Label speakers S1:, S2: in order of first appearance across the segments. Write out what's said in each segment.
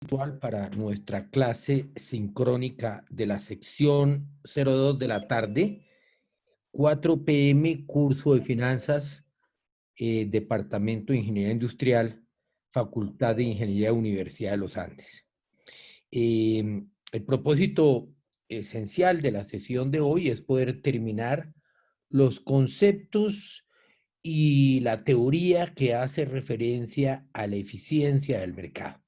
S1: virtual para nuestra clase sincrónica de la sección 02 de la tarde, 4 p.m., curso de finanzas, Departamento de Ingeniería Industrial, Facultad de Ingeniería, Universidad de los Andes. El propósito esencial de la sesión de hoy es poder terminar los conceptos y la teoría que hace referencia a la eficiencia del mercado.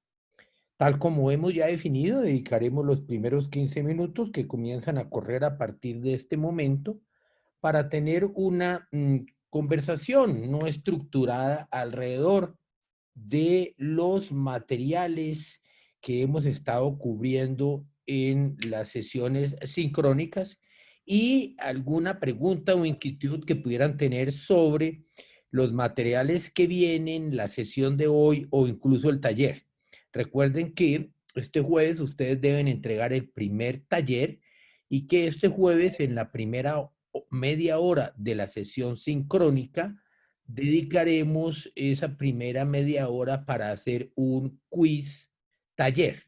S1: Tal como hemos ya definido, dedicaremos los primeros 15 minutos que comienzan a correr a partir de este momento para tener una conversación no estructurada alrededor de los materiales que hemos estado cubriendo en las sesiones sincrónicas y alguna pregunta o inquietud que pudieran tener sobre los materiales que vienen, la sesión de hoy o incluso el taller. Recuerden que este jueves ustedes deben entregar el primer taller y que este jueves en la primera media hora de la sesión sincrónica dedicaremos esa primera media hora para hacer un quiz taller.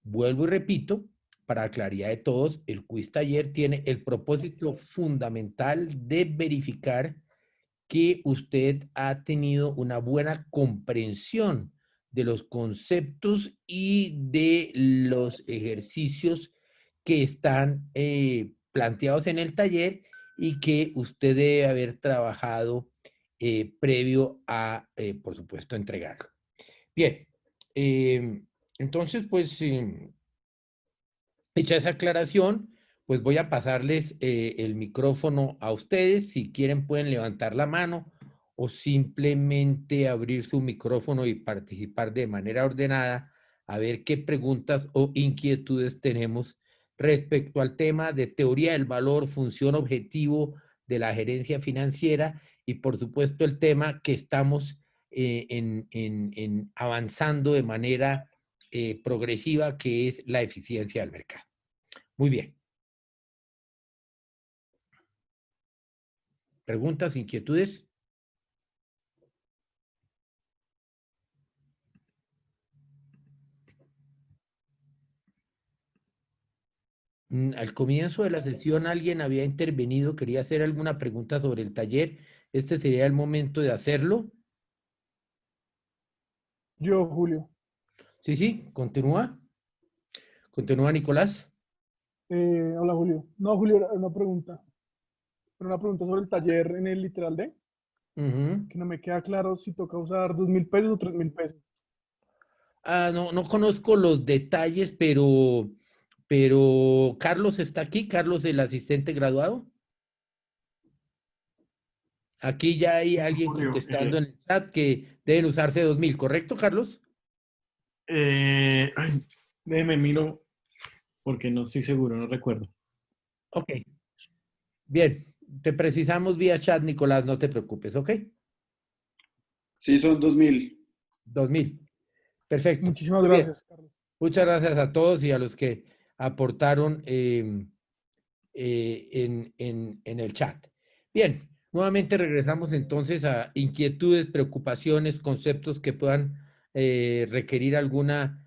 S1: Vuelvo y repito, para claridad de todos, el quiz taller tiene el propósito fundamental de verificar que usted ha tenido una buena comprensión de los conceptos y de los ejercicios que están planteados en el taller y que usted debe haber trabajado previo a, por supuesto, entregarlo. Bien, entonces, pues, hecha esa aclaración, pues voy a pasarles el micrófono a ustedes. Si quieren pueden levantar la mano o simplemente abrir su micrófono y participar de manera ordenada a ver qué preguntas o inquietudes tenemos respecto al tema de teoría del valor, función objetivo de la gerencia financiera y por supuesto el tema que estamos avanzando de manera progresiva, que es la eficiencia del mercado. Muy bien. ¿Preguntas, inquietudes? Al comienzo de la sesión alguien había intervenido, quería hacer alguna pregunta sobre el taller. Este sería el momento de hacerlo.
S2: Yo, Julio.
S1: Sí, sí, continúa. Continúa, Nicolás.
S2: Hola, Julio. No, Julio, era una pregunta. Era una pregunta sobre el taller en el literal D, que no me queda claro si toca usar 2.000 pesos o 3.000 pesos.
S1: No, no conozco los detalles, pero Carlos está aquí, Carlos, el asistente graduado. Aquí ya hay alguien
S3: Julio,
S1: contestando en el chat que deben usarse 2.000, ¿correcto, Carlos?
S3: Déjeme miro porque no estoy seguro, no recuerdo.
S1: Ok. Bien, te precisamos vía chat, Nicolás, no te preocupes, ¿ok?
S4: Sí, son 2.000.
S1: 2.000. Perfecto.
S2: Muchísimas
S1: Muy bien.
S2: gracias, Carlos.
S1: Muchas gracias a todos y a los que aportaron en el chat. Bien, nuevamente regresamos entonces a inquietudes, preocupaciones, conceptos que puedan requerir alguna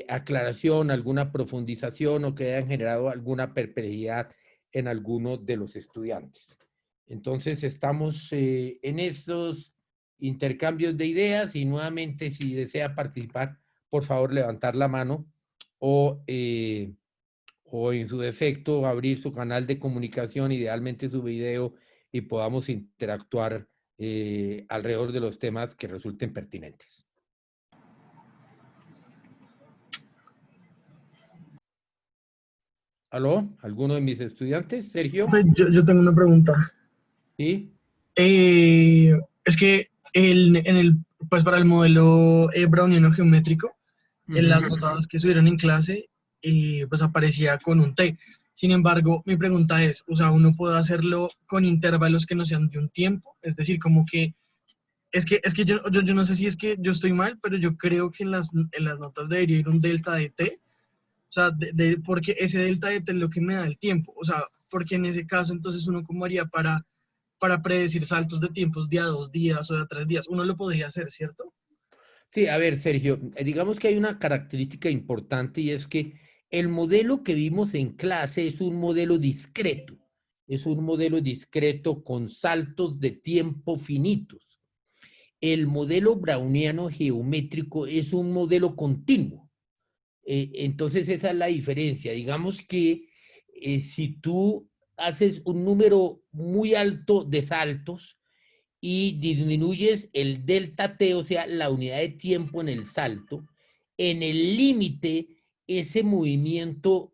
S1: aclaración, alguna profundización o que hayan generado alguna perplejidad en alguno de los estudiantes. Entonces, estamos en estos intercambios de ideas y nuevamente si desea participar, por favor, levantar la mano o en su defecto abrir su canal de comunicación, idealmente su video, y podamos interactuar alrededor de los temas que resulten pertinentes. ¿Aló? ¿Alguno de mis estudiantes? ¿Sergio?
S5: Yo tengo una pregunta.
S1: ¿Sí?
S5: Es que pues para el modelo browniano geométrico, en las notas que subieron en clase, pues aparecía con un T. Sin embargo, mi pregunta es, o sea, ¿uno puede hacerlo con intervalos que no sean de un tiempo? Es decir, como que, es que yo no sé si es que yo estoy mal, pero yo creo que en las notas debería ir un delta de T. O sea, porque ese delta de T es lo que me da el tiempo. O sea, porque en ese caso, entonces, ¿uno cómo haría para predecir saltos de tiempos de a 2 días o de a 3 días? Uno lo podría hacer, ¿cierto?
S1: Sí, a ver, Sergio, digamos que hay una característica importante y es que el modelo que vimos en clase es un modelo discreto. Es un modelo discreto con saltos de tiempo finitos. El modelo browniano geométrico es un modelo continuo. Entonces esa es la diferencia. Digamos que si tú haces un número muy alto de saltos y disminuyes el delta t, o sea, la unidad de tiempo en el salto, en el límite ese movimiento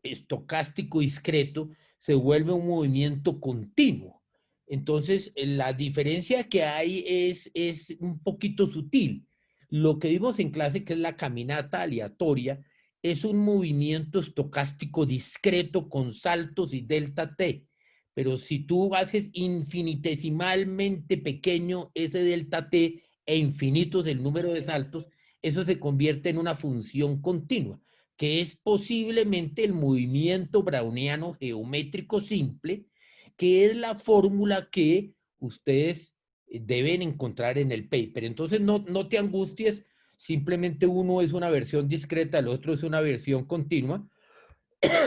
S1: estocástico discreto se vuelve un movimiento continuo. Entonces, la diferencia que hay es un poquito sutil. Lo que vimos en clase, que es la caminata aleatoria, es un movimiento estocástico discreto con saltos y delta t. Pero si tú haces infinitesimalmente pequeño ese delta t e infinitos el número de saltos, eso se convierte en una función continua, que es posiblemente el movimiento browniano geométrico simple, que es la fórmula que ustedes deben encontrar en el paper. Entonces no te angusties, simplemente uno es una versión discreta, el otro es una versión continua.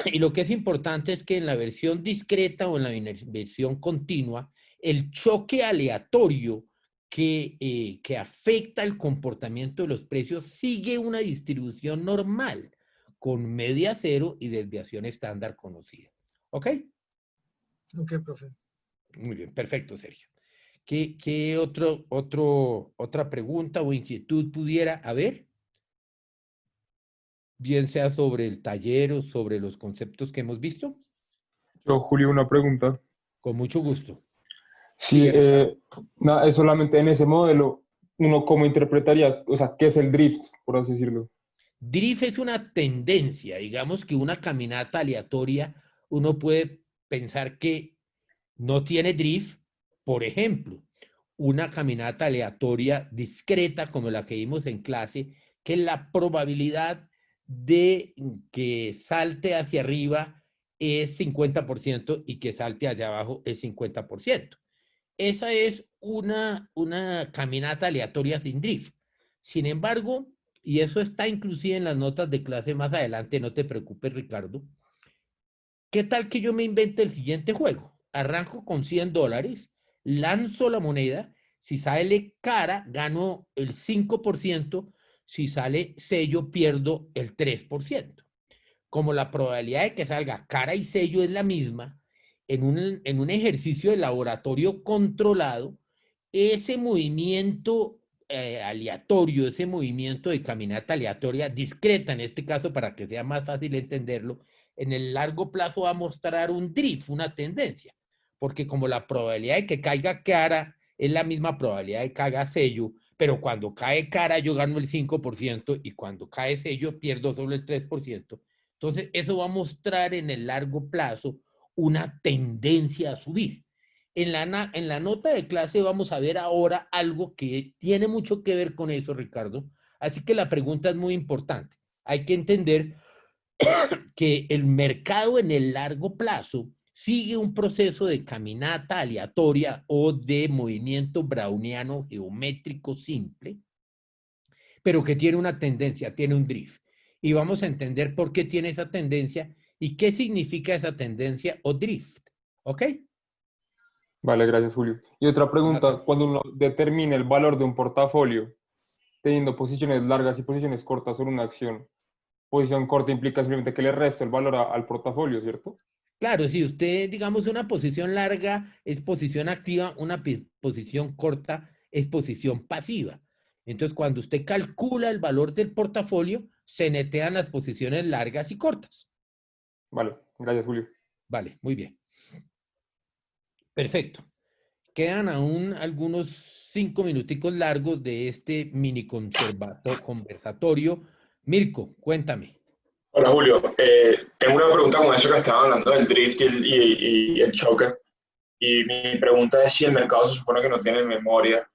S1: Y lo que es importante es que en la versión discreta o en la versión continua, el choque aleatorio que afecta el comportamiento de los precios sigue una distribución normal con media cero y desviación estándar conocida. ¿Ok?
S5: Ok, profe.
S1: Muy bien, perfecto, Sergio. ¿Qué otra pregunta o inquietud pudiera haber? Bien sea sobre el taller o sobre los conceptos que hemos visto.
S6: Yo, Julio, una pregunta.
S1: Con mucho gusto.
S6: Sí,
S1: Sigue.
S6: es solamente en ese modelo, uno cómo interpretaría, o sea, ¿qué es el drift, por así decirlo?
S1: Drift es una tendencia, digamos que una caminata aleatoria, uno puede pensar que no tiene drift, por ejemplo, una caminata aleatoria discreta como la que vimos en clase, que la probabilidad de que salte hacia arriba es 50% y que salte hacia abajo es 50%. Esa es una caminata aleatoria sin drift. Sin embargo, y eso está inclusive en las notas de clase más adelante, no te preocupes, Ricardo. ¿Qué tal que yo me invente el siguiente juego? Arranco con $100, lanzo la moneda, si sale cara, gano el 5%, si sale sello, pierdo el 3%. Como la probabilidad de que salga cara y sello es la misma, en un ejercicio de laboratorio controlado, ese movimiento aleatorio, ese movimiento de caminata aleatoria discreta, en este caso para que sea más fácil entenderlo, en el largo plazo va a mostrar un drift, una tendencia, porque como la probabilidad de que caiga cara es la misma probabilidad de que caiga sello, pero cuando cae cara yo gano el 5% y cuando cae sello pierdo solo el 3%. Entonces, eso va a mostrar en el largo plazo una tendencia a subir. En la nota de clase vamos a ver ahora algo que tiene mucho que ver con eso, Ricardo. Así que la pregunta es muy importante. Hay que entender que el mercado en el largo plazo sigue un proceso de caminata aleatoria o de movimiento browniano geométrico simple, pero que tiene una tendencia, tiene un drift. Y vamos a entender por qué tiene esa tendencia y qué significa esa tendencia o drift. ¿Ok?
S6: Vale, gracias, Julio. Y otra pregunta, cuando uno determina el valor de un portafolio, teniendo posiciones largas y posiciones cortas sobre una acción, posición corta implica simplemente que le resta el valor al portafolio, ¿cierto?
S1: Claro, si usted, digamos, una posición larga es posición activa, una posición corta es posición pasiva. Entonces, cuando usted calcula el valor del portafolio, se netean las posiciones largas y cortas.
S6: Vale, gracias, Julio.
S1: Vale, muy bien. Perfecto. Quedan aún algunos 5 minuticos largos de este mini conversatorio. Mirko, cuéntame.
S7: Hola Julio, tengo una pregunta con eso que estaba hablando del drift y el choque. Y mi pregunta es si el mercado se supone que no tiene memoria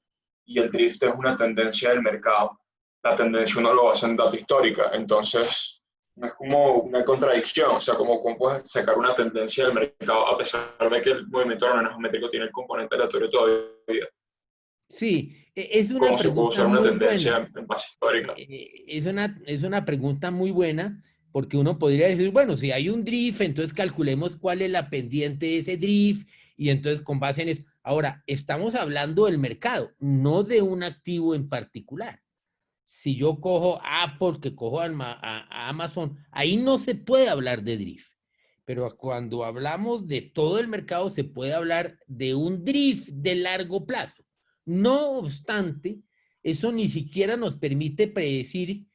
S7: y el drift es una tendencia del mercado. La tendencia uno lo basa en data histórica, entonces no es como una contradicción, o sea, cómo puedes sacar una tendencia del mercado a pesar de que el movimiento geométrico tiene el componente aleatorio todavía.
S1: Sí, Es una
S7: ¿Cómo se puede
S1: pregunta
S7: usar una
S1: muy
S7: tendencia
S1: buena.
S7: en base histórica?
S1: Es una pregunta muy buena porque uno podría decir, bueno, si hay un drift, entonces calculemos cuál es la pendiente de ese drift y entonces con base en eso. Ahora, estamos hablando del mercado, no de un activo en particular. Si yo cojo Apple, que cojo a Amazon, ahí no se puede hablar de drift. Pero cuando hablamos de todo el mercado, se puede hablar de un drift de largo plazo. No obstante, eso ni siquiera nos permite predecir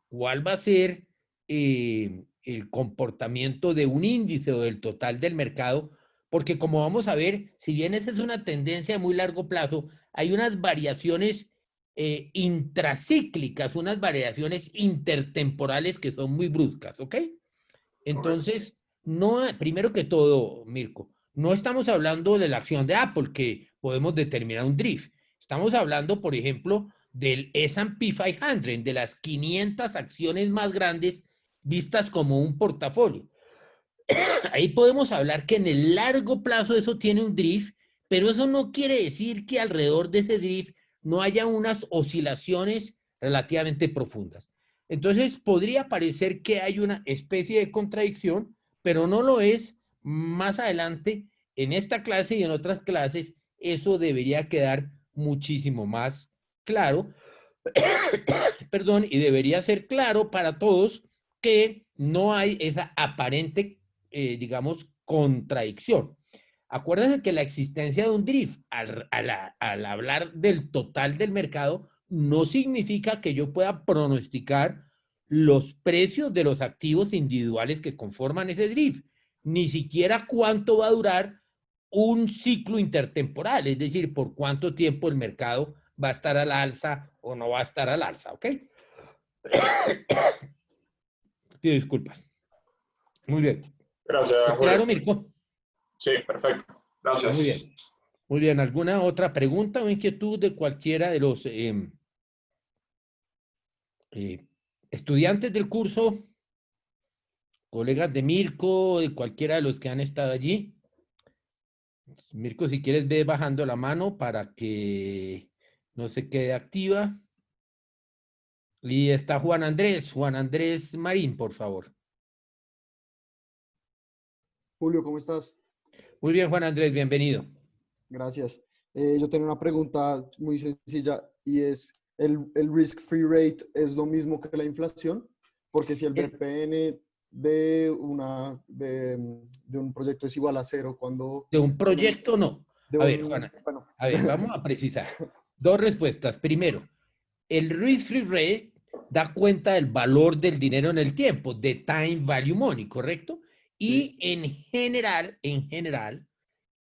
S1: cuál va a ser el comportamiento de un índice o del total del mercado, porque como vamos a ver, si bien esa es una tendencia a muy largo plazo, hay unas variaciones intracíclicas, unas variaciones intertemporales que son muy bruscas, ¿ok? Entonces, no, primero que todo, Mirko, no estamos hablando de la acción de Apple, que podemos determinar un drift. Estamos hablando, por ejemplo, del S&P 500, de las 500 acciones más grandes vistas como un portafolio. Ahí podemos hablar que en el largo plazo eso tiene un drift, pero eso no quiere decir que alrededor de ese drift no haya unas oscilaciones relativamente profundas. Entonces, podría parecer que hay una especie de contradicción, pero no lo es. Más adelante, en esta clase y en otras clases, eso debería quedar muchísimo más claro. Perdón, y debería ser claro para todos que no hay esa aparente, digamos, contradicción. Acuérdense que la existencia de un drift al hablar del total del mercado no significa que yo pueda pronosticar los precios de los activos individuales que conforman ese drift, ni siquiera cuánto va a durar un ciclo intertemporal, es decir, por cuánto tiempo el mercado va a estar al alza o no va a estar al alza, ¿ok? Pido disculpas. Muy bien.
S7: Gracias,
S1: Claro,
S7: Julio.
S1: Mirko.
S7: Sí, perfecto. Gracias.
S1: Muy bien. Muy bien. ¿Alguna otra pregunta o inquietud de cualquiera de los estudiantes del curso, colegas de Mirko, de cualquiera de los que han estado allí? Mirko, si quieres, ve bajando la mano para que no se quede activa. Y está Juan Andrés Marín, por favor.
S8: Julio, ¿cómo estás?
S1: Muy bien, Juan Andrés, bienvenido.
S8: Gracias. Yo tengo una pregunta muy sencilla y es, ¿el risk-free rate es lo mismo que la inflación? Porque si el BPN de un proyecto es igual a cero, cuando...
S1: De un proyecto, no. A ver, Juan,
S8: bueno.
S1: a ver, vamos a precisar. Dos respuestas. Primero, el risk-free rate da cuenta del valor del dinero en el tiempo, de time value money, ¿correcto? Y
S8: Sí.
S1: en general,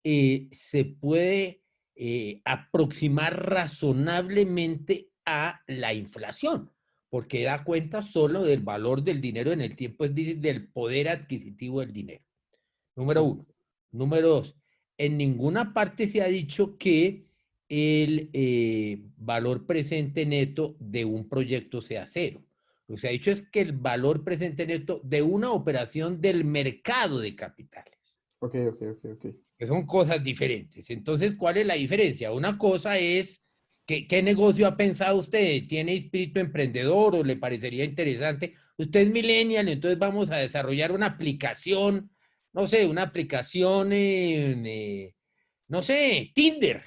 S1: se puede aproximar razonablemente a la inflación, porque da cuenta solo del valor del dinero en el tiempo, es decir, del poder adquisitivo del dinero. Número uno. Número dos, en ninguna parte se ha dicho que el valor presente neto de un proyecto sea cero. Lo que se ha dicho es que el valor presente neto de una operación del mercado de capitales.
S8: Ok.
S1: Que son cosas diferentes. Entonces, ¿cuál es la diferencia? Una cosa es, ¿qué negocio ha pensado usted? ¿Tiene espíritu emprendedor o le parecería interesante? Usted es millennial, entonces vamos a desarrollar una aplicación, no sé, una aplicación, no sé, Tinder.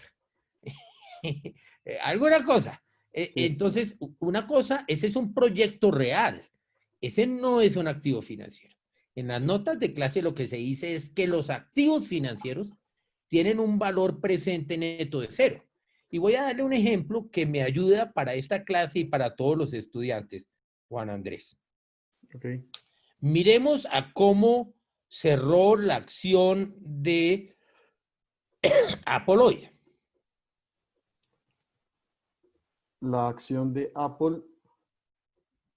S1: Alguna cosa.
S8: Sí.
S1: Entonces, una cosa, ese es un proyecto real. Ese no es un activo financiero. En las notas de clase lo que se dice es que los activos financieros tienen un valor presente neto de cero. Y voy a darle un ejemplo que me ayuda para esta clase y para todos los estudiantes, Juan Andrés.
S8: Okay.
S1: Miremos a cómo cerró la acción de Apple hoy.
S8: La acción de Apple,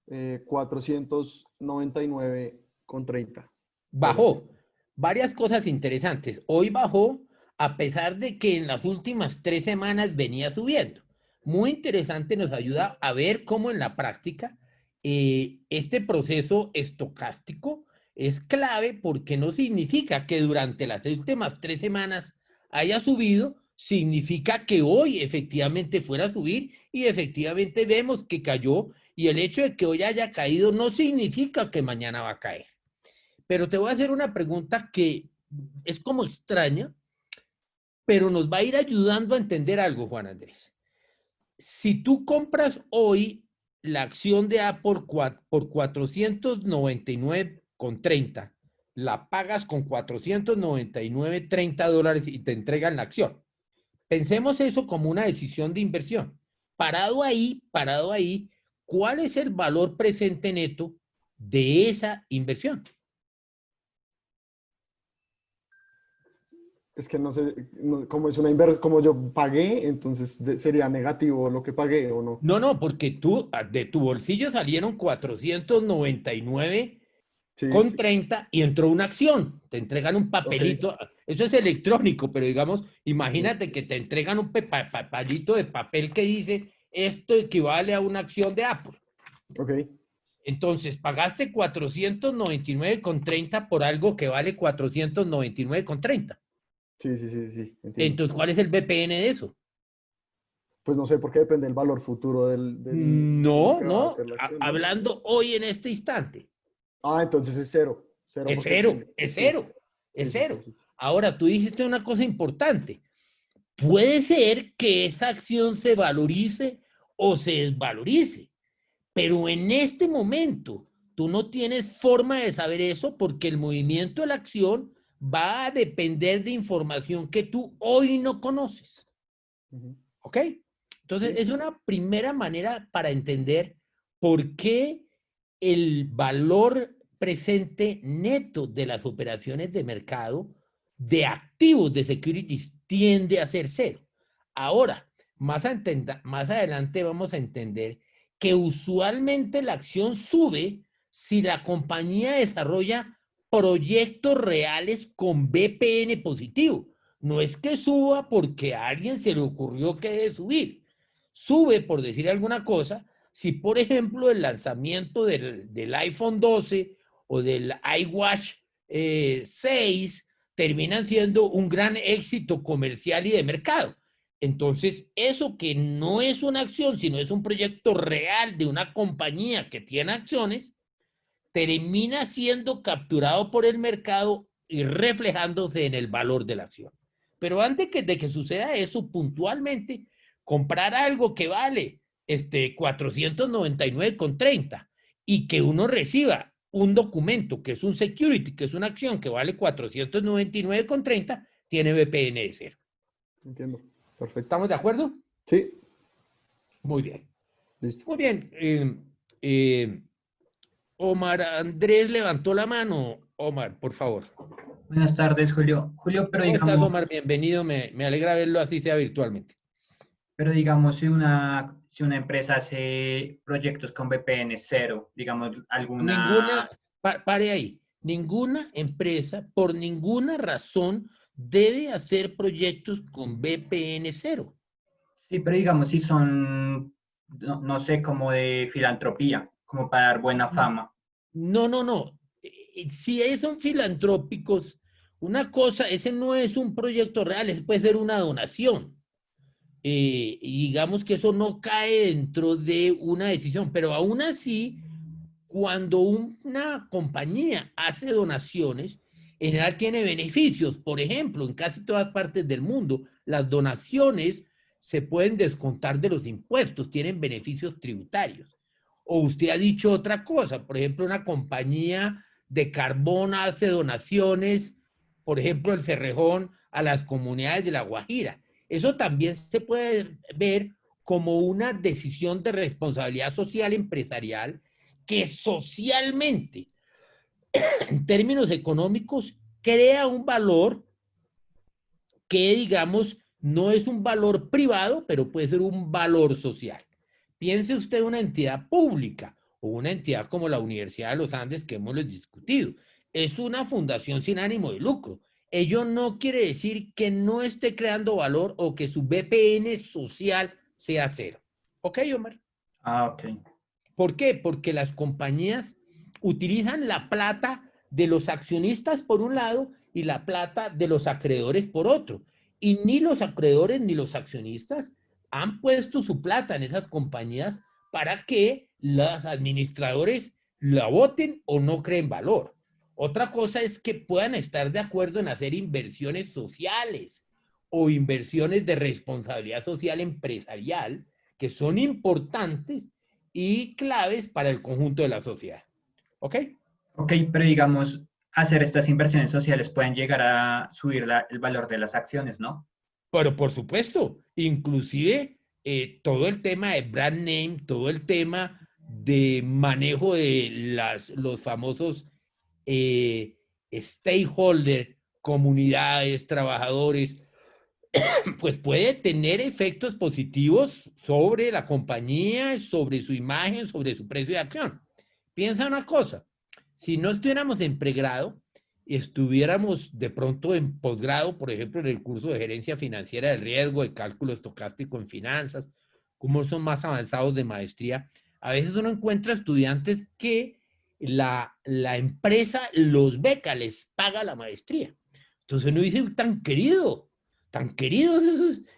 S8: 499,30.
S1: Bajó. Varias cosas interesantes. Hoy bajó a pesar de que en las últimas 3 semanas venía subiendo. Muy interesante, nos ayuda a ver cómo en la práctica este proceso estocástico es clave porque no significa que durante las últimas 3 semanas haya subido, significa que hoy efectivamente fuera a subir y efectivamente vemos que cayó, y el hecho de que hoy haya caído no significa que mañana va a caer. Pero te voy a hacer una pregunta que es como extraña, pero nos va a ir ayudando a entender algo, Juan Andrés. Si tú compras hoy la acción de Apple por 499,30, la pagas con 499,30 dólares y te entregan la acción. Pensemos eso como una decisión de inversión. Parado ahí, ¿cuál es el valor presente neto de esa inversión?
S8: Es que no sé, como es una inversión, como yo pagué, entonces sería negativo lo que pagué o no.
S1: No, porque tú, de tu bolsillo salieron 499,30
S8: Sí,
S1: y entró una acción. Te entregan un papelito.
S8: ok.
S1: Eso es electrónico, pero digamos, imagínate que te entregan un papelito de papel que dice, esto equivale a una acción de Apple.
S8: Ok,
S1: Entonces, pagaste 499,30 por algo que vale 499,30.
S8: sí, entiendo.
S1: Entonces, ¿cuál es el BPN de eso?
S8: Pues no sé por qué depende del valor futuro de lo que va a
S1: No,
S8: hacer la acción, ¿no?
S1: hablando hoy en este instante.
S8: Ah, entonces es cero. Cero
S1: Es
S8: porque
S1: cero,
S8: tiene.
S1: es
S8: Sí,
S1: cero, es
S8: sí.
S1: cero. Ahora, tú dijiste una cosa importante. Puede ser que esa acción se valorice o se desvalorice, pero en este momento tú no tienes forma de saber eso porque el movimiento de la acción va a depender de información que tú hoy no conoces.
S8: Ujú.
S1: ¿Ok? Entonces,
S8: Sí.
S1: es una primera manera para entender por qué el valor presente neto de las operaciones de mercado de activos de securities tiende a ser cero. Ahora, más adelante vamos a entender que usualmente la acción sube si la compañía desarrolla proyectos reales con BPN positivo. No es que suba porque a alguien se le ocurrió que debe subir. Sube, por decir alguna cosa, si por ejemplo el lanzamiento del iPhone 12 o del iWatch 6 terminan siendo un gran éxito comercial y de mercado. Entonces, eso que no es una acción, sino es un proyecto real de una compañía que tiene acciones, termina siendo capturado por el mercado y reflejándose en el valor de la acción. Pero antes de que suceda eso, puntualmente, comprar algo que vale 499,30 y que uno reciba un documento que es un security, que es una acción que vale 499,30, tiene BPN de cero.
S8: Entiendo. Perfecto.
S1: ¿Estamos de acuerdo?
S8: Sí,
S1: Muy bien.
S8: listo.
S1: Muy bien. Omar Andrés levantó la mano. Omar, por favor.
S9: Buenas tardes, Julio. Julio,
S1: ¿Cómo estás, Omar? Bienvenido. Me alegra verlo así sea virtualmente.
S9: pero digamos, si una empresa hace proyectos con VPN cero, digamos,
S1: Ninguna, pare ahí. Ninguna empresa, por ninguna razón, debe hacer proyectos con VPN cero.
S9: Sí, pero digamos, si son, no sé, como de filantropía, como para dar buena fama.
S1: No. Si son filantrópicos, una cosa, ese no es un proyecto real, ese puede ser una donación. Y digamos que eso no cae dentro de una decisión, pero aún así, cuando una compañía hace donaciones, en general tiene beneficios. Por ejemplo, en casi todas partes del mundo, las donaciones se pueden descontar de los impuestos, tienen beneficios tributarios. O usted ha dicho otra cosa, por ejemplo, una compañía de carbón hace donaciones, por ejemplo, el Cerrejón, a las comunidades de La Guajira. Eso también se puede ver como una decisión de responsabilidad social empresarial que socialmente, en términos económicos, crea un valor que, digamos, no es un valor privado, pero puede ser un valor social. Piense usted en una entidad pública o una entidad como la Universidad de los Andes que hemos discutido. Es una fundación sin ánimo de lucro. Ello no quiere decir que no esté creando valor o que su BPN social sea cero. ¿Ok, Omar?
S9: Ok.
S1: ¿Por qué? Porque las compañías utilizan la plata de los accionistas por un lado y la plata de los acreedores por otro. y ni los acreedores ni los accionistas han puesto su plata en esas compañías para que los administradores la voten o no creen valor. Otra cosa es que puedan estar de acuerdo en hacer inversiones sociales o inversiones de responsabilidad social empresarial que son importantes y claves para el conjunto de la sociedad. ¿Ok?
S9: Ok, pero digamos, hacer estas inversiones sociales pueden llegar a subir el valor de las acciones, ¿no?
S1: Pero por supuesto, inclusive todo el tema de brand name, todo el tema de manejo de los famosos stakeholders, comunidades, trabajadores, pues puede tener efectos positivos sobre la compañía, sobre su imagen, sobre su precio de acción. Piensa una cosa, si no estuviéramos en pregrado, estuviéramos de pronto en posgrado, por ejemplo, en el curso de gerencia financiera del riesgo, de cálculo estocástico en finanzas, como son más avanzados de maestría, a veces uno encuentra estudiantes que la empresa los beca, les paga la maestría. Entonces uno dice, tan queridos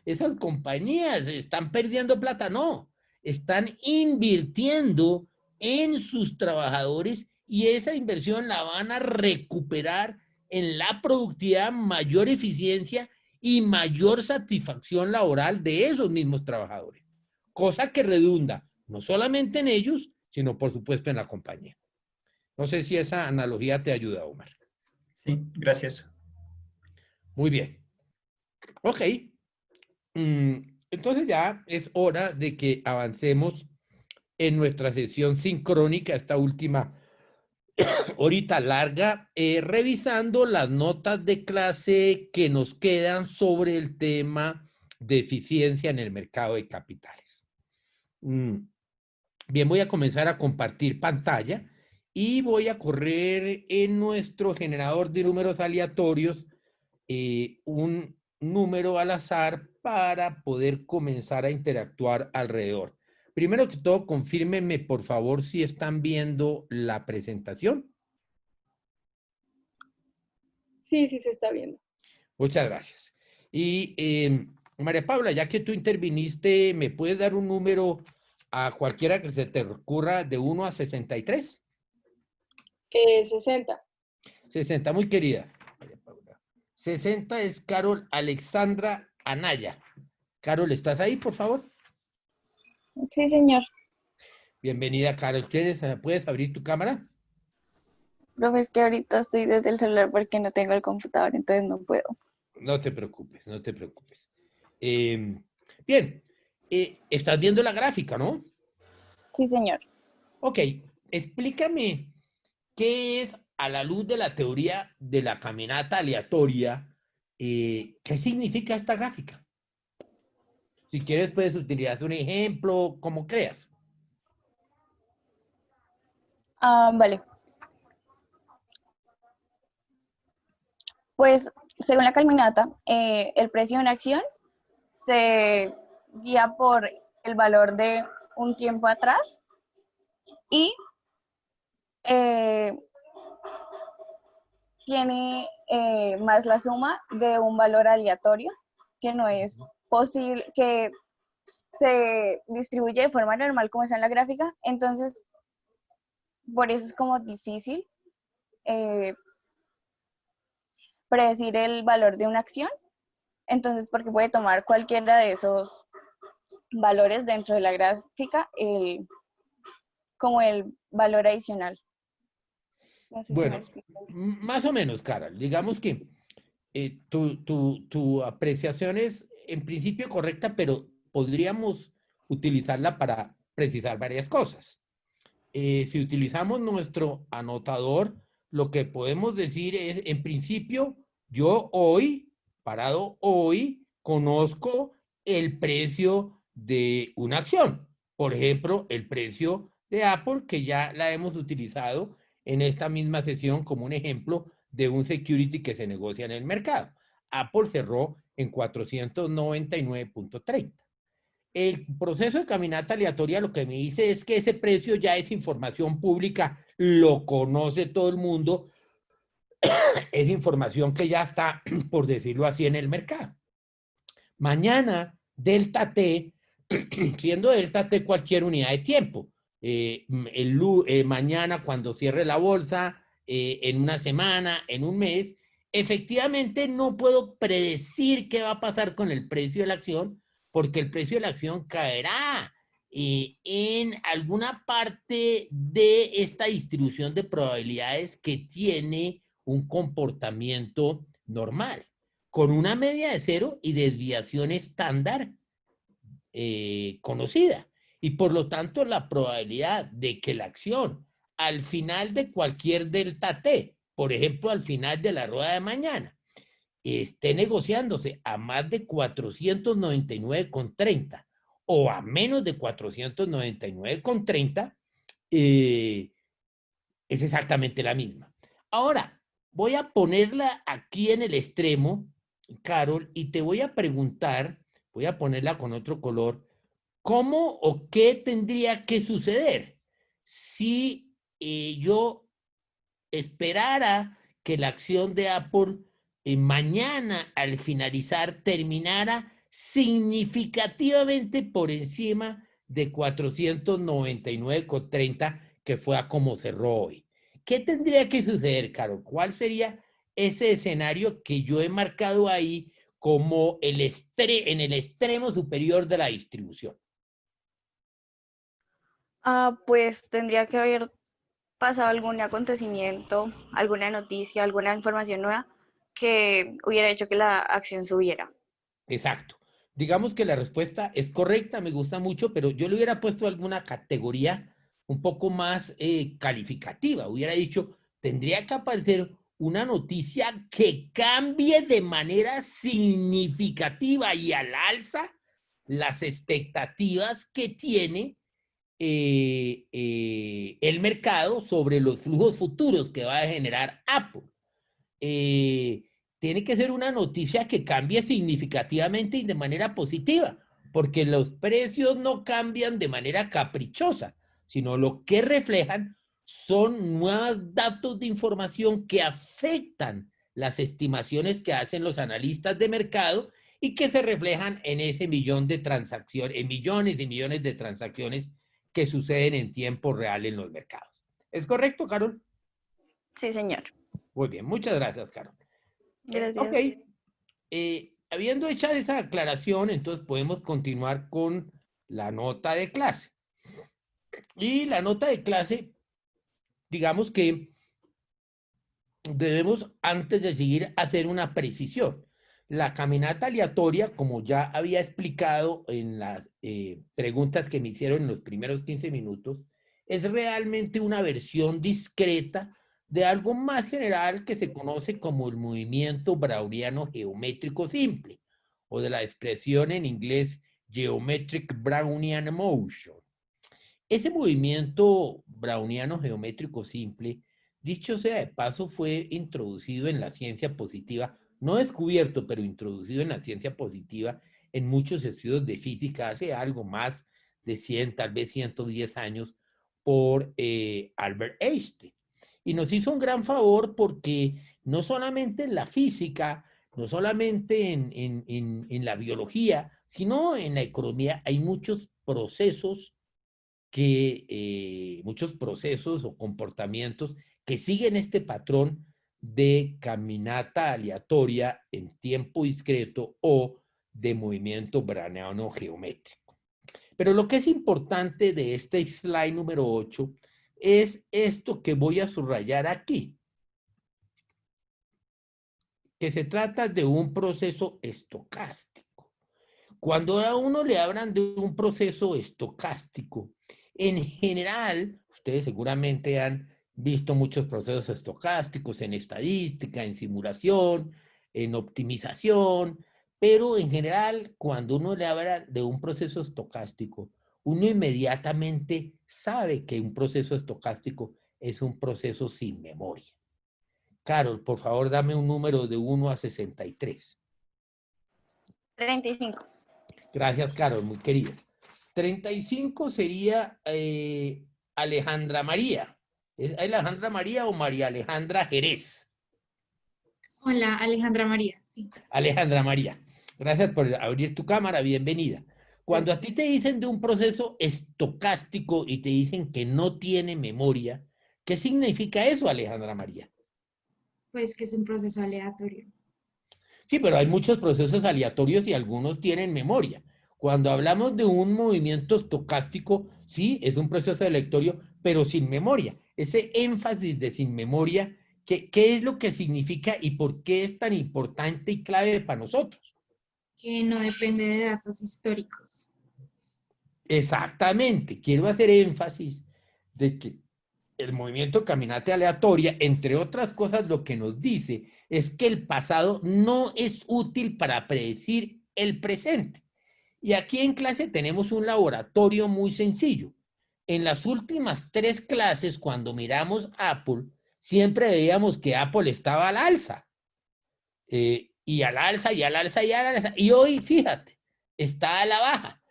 S1: esas compañías, están perdiendo plata. No, están invirtiendo en sus trabajadores y esa inversión la van a recuperar en la productividad, mayor eficiencia y mayor satisfacción laboral de esos mismos trabajadores. Cosa que redunda no solamente en ellos, sino por supuesto en la compañía. No sé si esa analogía te ayuda, Omar.
S9: Sí, gracias.
S1: Muy bien. Ok. Entonces ya es hora de que avancemos en nuestra sesión sincrónica, esta última horita larga, revisando las notas de clase que nos quedan sobre el tema de eficiencia en el mercado de capitales. Bien, voy a comenzar a compartir pantalla y voy a correr en nuestro generador de números aleatorios un número al azar para poder comenzar a interactuar alrededor. Primero que todo, confírmenme por favor si están viendo la presentación.
S10: Sí, sí se está viendo.
S1: Muchas gracias. Y María Paula, ya que tú interviniste, ¿me puedes dar un número a cualquiera que se te ocurra de 1 a 63?
S10: 60.
S1: 60, muy querida. María Paula. 60 es Carol Alexandra Anaya. Carol, ¿estás ahí, por favor?
S10: Sí, señor.
S1: Bienvenida, Carol. ¿Puedes abrir tu cámara?
S10: Profe, es que ahorita estoy desde el celular porque no tengo el computador, entonces no puedo.
S1: No te preocupes, no te preocupes. Bien, estás viendo la gráfica, ¿no?
S10: Sí, señor.
S1: Ok, explícame qué es, a la luz de la teoría de la caminata aleatoria, ¿qué significa esta gráfica? Si quieres, puedes utilizar un ejemplo, como creas.
S10: Vale. Pues, según la caminata, el precio de una acción se guía por el valor de un tiempo atrás y tiene más la suma de un valor aleatorio que no es posible, que se distribuye de forma normal como está en la gráfica. Entonces, por eso es como difícil predecir el valor de una acción. Entonces, porque puede tomar cualquiera de esos valores dentro de la gráfica como el valor adicional. No sé
S1: Bueno,
S10: si
S1: más o menos, Carol. Digamos que tu apreciación es en principio correcta, pero podríamos utilizarla para precisar varias cosas. Si utilizamos nuestro anotador, lo que podemos decir es, en principio, yo hoy, parado hoy, conozco el precio de una acción. Por ejemplo, el precio de Apple, que ya la hemos utilizado en esta misma sesión como un ejemplo de un security que se negocia en el mercado. Apple cerró en 499.30. El proceso de caminata aleatoria lo que me dice es que ese precio ya es información pública, lo conoce todo el mundo, es información que ya está, por decirlo así, en el mercado. Mañana, delta T, siendo delta T cualquier unidad de tiempo. Mañana cuando cierre la bolsa, en una semana, en un mes, efectivamente no puedo predecir qué va a pasar con el precio de la acción, porque el precio de la acción caerá en alguna parte de esta distribución de probabilidades que tiene un comportamiento normal, con una media de cero y desviación estándar conocida. Y por lo tanto, la probabilidad de que la acción al final de cualquier delta T, por ejemplo, al final de la rueda de mañana, esté negociándose a más de 499,30 o a menos de 499,30, es exactamente la misma. Ahora, voy a ponerla aquí en el extremo, Carol, y te voy a preguntar, voy a ponerla con otro color, ¿cómo o qué tendría que suceder si yo esperara que la acción de Apple mañana al finalizar terminara significativamente por encima de 499,30, que fue a como cerró hoy? ¿Qué tendría que suceder, Carol? ¿Cuál sería ese escenario que yo he marcado ahí como en el extremo superior de la distribución?
S10: Pues tendría que haber pasado algún acontecimiento, alguna noticia, alguna información nueva que hubiera hecho que la acción subiera.
S1: Exacto. Digamos que la respuesta es correcta, me gusta mucho, pero yo le hubiera puesto alguna categoría un poco más calificativa. Hubiera dicho, tendría que aparecer una noticia que cambie de manera significativa y al alza las expectativas que tiene el mercado sobre los flujos futuros que va a generar Apple. Tiene que ser una noticia que cambie significativamente y de manera positiva, porque los precios no cambian de manera caprichosa, sino lo que reflejan son nuevos datos de información que afectan las estimaciones que hacen los analistas de mercado y que se reflejan en ese millón de transacciones, en millones y millones de transacciones que suceden en tiempo real en los mercados. ¿Es correcto, Carol?
S10: Sí, señor.
S1: Muy bien, muchas gracias, Carol.
S10: Gracias.
S1: Ok, habiendo hecho esa aclaración, entonces podemos continuar con la nota de clase. Y la nota de clase, digamos que debemos, antes de seguir, hacer una precisión. La caminata aleatoria, como ya había explicado en las preguntas que me hicieron en los primeros 15 minutos, es realmente una versión discreta de algo más general que se conoce como el movimiento browniano geométrico simple, o de la expresión en inglés Geometric Brownian Motion. Ese movimiento browniano geométrico simple, dicho sea de paso, fue introducido en la ciencia positiva, no descubierto, pero introducido en la ciencia positiva en muchos estudios de física hace algo más de 100, tal vez 110 años, por Albert Einstein. Y nos hizo un gran favor porque no solamente en la física, no solamente en la biología, sino en la economía hay muchos procesos muchos procesos o comportamientos que siguen este patrón de caminata aleatoria en tiempo discreto o de movimiento browniano geométrico. Pero lo que es importante de este slide número 8 es esto que voy a subrayar aquí, que se trata de un proceso estocástico. Cuando a uno le hablan de un proceso estocástico, en general, ustedes seguramente han visto muchos procesos estocásticos en estadística, en simulación, en optimización, pero en general, cuando uno le habla de un proceso estocástico, uno inmediatamente sabe que un proceso estocástico es un proceso sin memoria. Carol, por favor, dame un número de 1 a 63.
S10: 35.
S1: Gracias, Carol, muy querida. 35 sería Alejandra María. ¿Es Alejandra María o María Alejandra Jerez?
S11: Hola, Alejandra María, sí.
S1: Alejandra María. Gracias por abrir tu cámara, bienvenida. Cuando a ti te dicen de un proceso estocástico y te dicen que no tiene memoria, ¿qué significa eso, Alejandra María?
S11: Pues que es un proceso aleatorio.
S1: Sí, pero hay muchos procesos aleatorios y algunos tienen memoria. Cuando hablamos de un movimiento estocástico, sí, es un proceso aleatorio, pero sin memoria. Ese énfasis de sin memoria, ¿qué es lo que significa y por qué es tan importante y clave para nosotros?
S11: Que no depende de datos históricos.
S1: Exactamente. Quiero hacer énfasis de que el movimiento caminante aleatoria, entre otras cosas, lo que nos dice es que el pasado no es útil para predecir el presente. Y aquí en clase tenemos un laboratorio muy sencillo. En las últimas 3 clases, cuando miramos Apple, siempre veíamos que Apple estaba al alza. Y al alza, y al alza, y al alza. Y hoy, fíjate, está a la baja.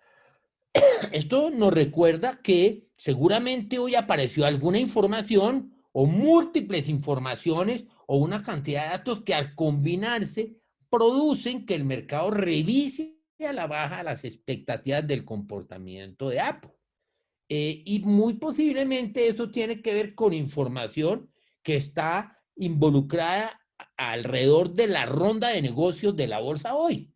S1: Esto nos recuerda que seguramente hoy apareció alguna información o múltiples informaciones o una cantidad de datos que al combinarse producen que el mercado revise a la baja las expectativas del comportamiento de Apple. Y muy posiblemente eso tiene que ver con información que está involucrada alrededor de la ronda de negocios de la bolsa hoy.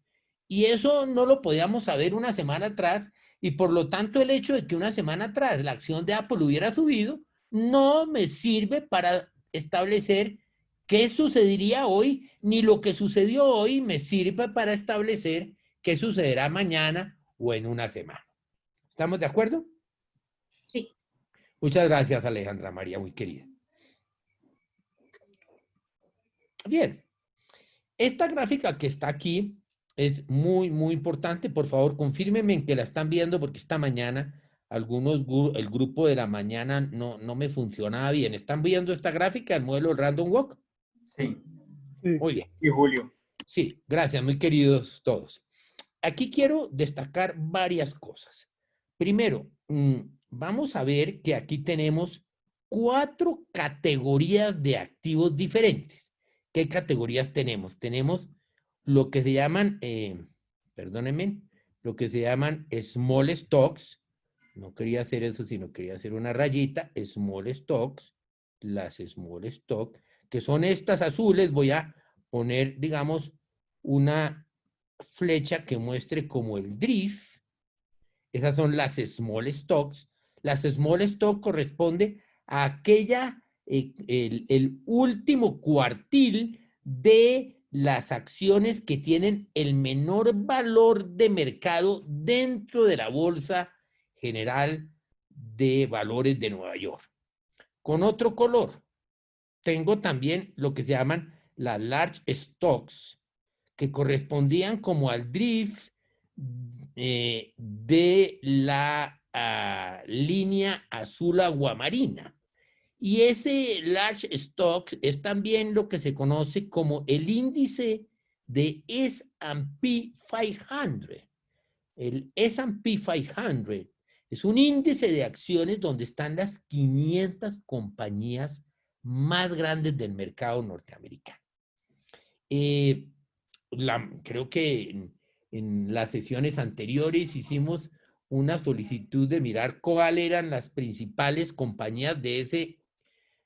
S1: Y eso no lo podíamos saber una semana atrás, y por lo tanto el hecho de que una semana atrás la acción de Apple hubiera subido no me sirve para establecer qué sucedería hoy, ni lo que sucedió hoy me sirve para establecer qué sucederá mañana o en una semana. ¿Estamos de acuerdo?
S11: Sí.
S1: Muchas gracias, Alejandra María, muy querida. Bien, esta gráfica que está aquí es muy, muy importante. Por favor, confírmenme en que la están viendo porque esta mañana el grupo de la mañana no me funcionaba bien. ¿Están viendo esta gráfica, el modelo Random Walk?
S9: Sí.
S1: Muy bien.
S9: Y Julio.
S1: Sí, gracias, muy queridos todos. Aquí quiero destacar varias cosas. Primero, vamos a ver que aquí tenemos 4 categorías de activos diferentes. ¿Qué categorías tenemos? Tenemos lo que se llaman, perdónenme, lo que se llaman small stocks. No quería hacer eso, sino quería hacer una rayita. Small stocks, las small stocks, que son estas azules. Voy a poner, digamos, una flecha que muestre como el drift. Esas son las small stocks. Las small stocks corresponde a aquella, el último cuartil de las acciones que tienen el menor valor de mercado dentro de la Bolsa General de Valores de Nueva York. Con otro color, tengo también lo que se llaman las large stocks, que correspondían como al drift de la línea azul aguamarina. Y ese large stock es también lo que se conoce como el índice de S&P 500. El S&P 500 es un índice de acciones donde están las 500 compañías más grandes del mercado norteamericano. Creo que en las sesiones anteriores hicimos una solicitud de mirar cuáles eran las principales compañías de ese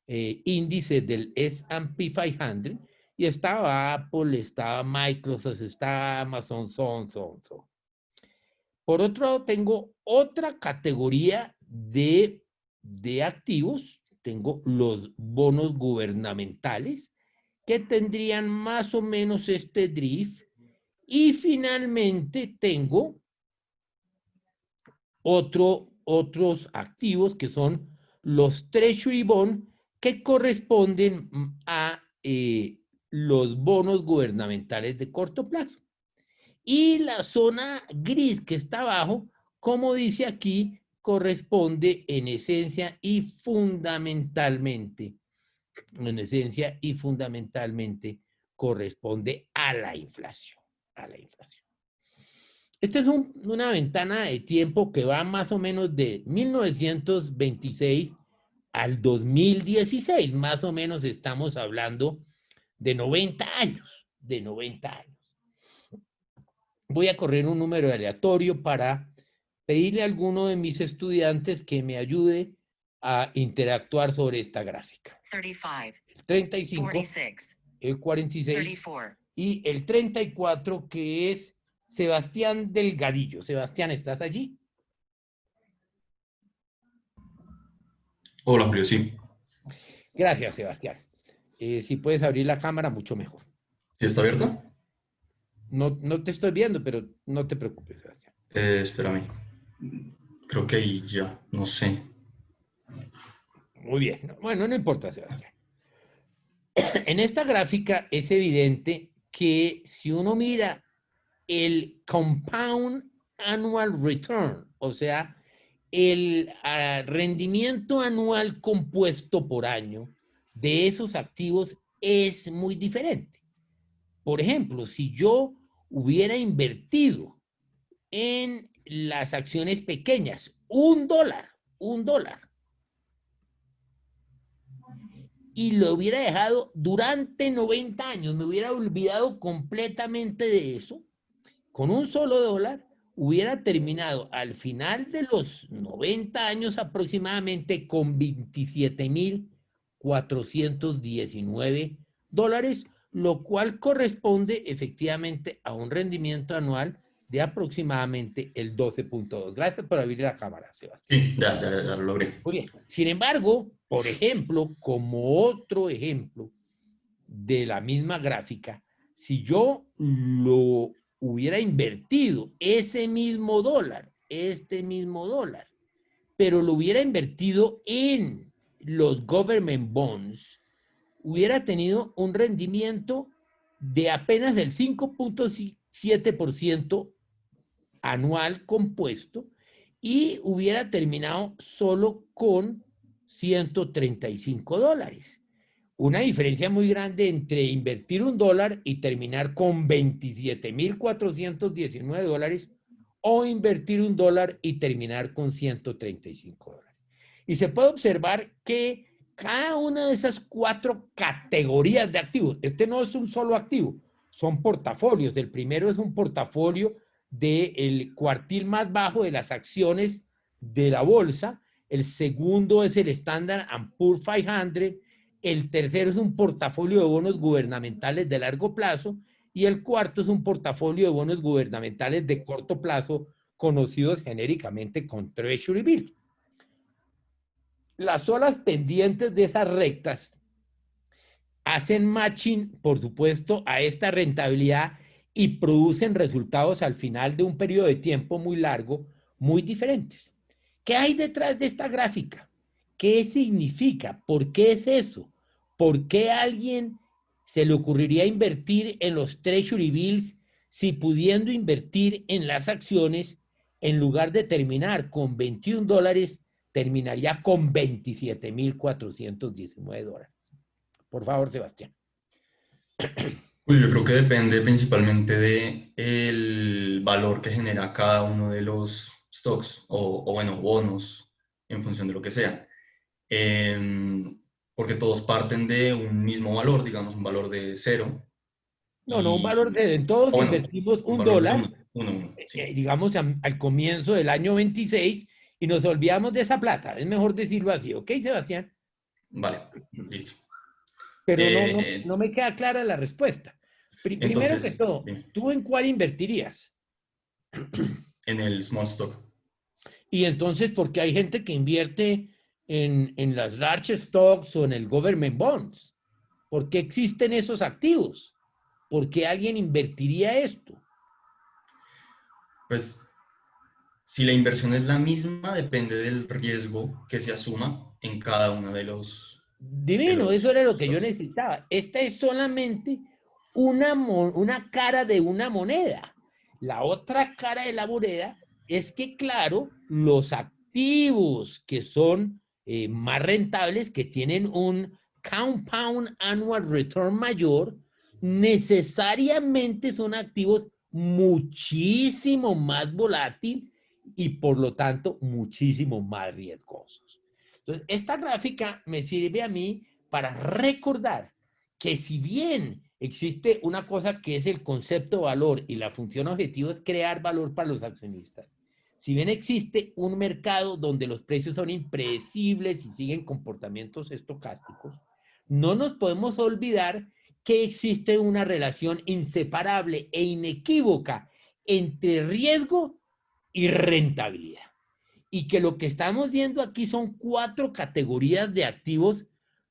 S1: índice del S&P 500, y estaba Apple, estaba Microsoft, estaba Amazon, so. Por otro lado, tengo otra categoría de activos. Tengo los bonos gubernamentales, que tendrían más o menos este drift. Y finalmente tengo otros activos que son los Treasury Bond, que corresponden a los bonos gubernamentales de corto plazo. Y la zona gris que está abajo, como dice aquí, corresponde en esencia y fundamentalmente, corresponde a la inflación. Esta es una ventana de tiempo que va más o menos de 1926 al 2016. Más o menos estamos hablando de 90 años. voy a correr un número aleatorio para pedirle a alguno de mis estudiantes que me ayude a interactuar sobre esta gráfica.
S12: 35,
S1: El 35,
S12: 46,
S1: el 46
S12: 34.
S1: y el 34, que es Sebastián Delgadillo. Sebastián, ¿estás allí?
S13: Hola, Julio, sí.
S1: Gracias, Sebastián. Si puedes abrir la cámara, mucho mejor.
S13: ¿Sí está abierta?
S1: No, no te estoy viendo, pero no te preocupes, Sebastián.
S13: Espérame. Creo que ahí ya, no sé.
S1: Muy bien. Bueno, no importa, Sebastián. En esta gráfica es evidente que si uno mira el compound annual return, o sea, el rendimiento anual compuesto por año de esos activos es muy diferente. Por ejemplo, si yo hubiera invertido en las acciones pequeñas $1, y lo hubiera dejado durante 90 años, me hubiera olvidado completamente de eso, con un solo dólar, hubiera terminado al final de los 90 años aproximadamente con $27,419, lo cual corresponde efectivamente a un rendimiento anual de aproximadamente el 12.2. Gracias por abrir la cámara, Sebastián.
S13: Sí, ya lo logré.
S1: Muy bien. Sin embargo, por ejemplo, como otro ejemplo de la misma gráfica, si yo lo hubiera invertido este mismo dólar, pero lo hubiera invertido en los government bonds, hubiera tenido un rendimiento de apenas el 5.7% anual compuesto y hubiera terminado solo con $135. Una diferencia muy grande entre invertir $1 y terminar con $27,419 o invertir $1 y terminar con $135. Y se puede observar que cada una de esas 4 categorías de activos, este no es un solo activo, son portafolios. El primero es un portafolio del cuartil más bajo de las acciones de la bolsa, el segundo es el Standard & Poor's 500, el tercero es un portafolio de bonos gubernamentales de largo plazo y el cuarto es un portafolio de bonos gubernamentales de corto plazo, conocidos genéricamente como Treasury Bill. Las olas pendientes de esas rectas hacen matching, por supuesto, a esta rentabilidad y producen resultados al final de un periodo de tiempo muy largo, muy diferentes. ¿Qué hay detrás de esta gráfica? ¿Qué significa? ¿Por qué es eso? ¿Por qué a alguien se le ocurriría invertir en los Treasury Bills si pudiendo invertir en las acciones, en lugar de terminar con $21, terminaría con $27,419? Por favor, Sebastián.
S13: Julio, yo creo que depende principalmente del valor que genera cada uno de los stocks o bueno, bonos en función de lo que sea. Porque todos parten de un mismo valor, digamos, un valor de 0.
S1: No, un valor de, todos bueno, invertimos $1,
S13: sí.
S1: Digamos, al comienzo del año 26 y nos olvidamos de esa plata. Es mejor decirlo así, ¿ok, Sebastián?
S13: Vale, listo.
S1: Pero no me queda clara la respuesta. Primero que todo, ¿tú en cuál invertirías?
S13: En el small stock.
S1: Y entonces, ¿por qué hay gente que invierte en las large stocks o en el government bonds? ¿Por qué existen esos activos? ¿Por qué alguien invertiría esto?
S13: Pues, si la inversión es la misma, depende del riesgo que se asuma en cada uno de los...
S1: Divino, eso era lo que yo necesitaba. Esta es solamente una cara de una moneda. La otra cara de la moneda es que, claro, los activos que son más rentables, que tienen un compound annual return mayor, necesariamente son activos muchísimo más volátiles y, por lo tanto, muchísimo más riesgosos. Entonces, esta gráfica me sirve a mí para recordar que si bien existe una cosa que es el concepto de valor y la función objetivo es crear valor para los accionistas. Si bien existe un mercado donde los precios son impredecibles y siguen comportamientos estocásticos, no nos podemos olvidar que existe una relación inseparable e inequívoca entre riesgo y rentabilidad. Y que lo que estamos viendo aquí son 4 categorías de activos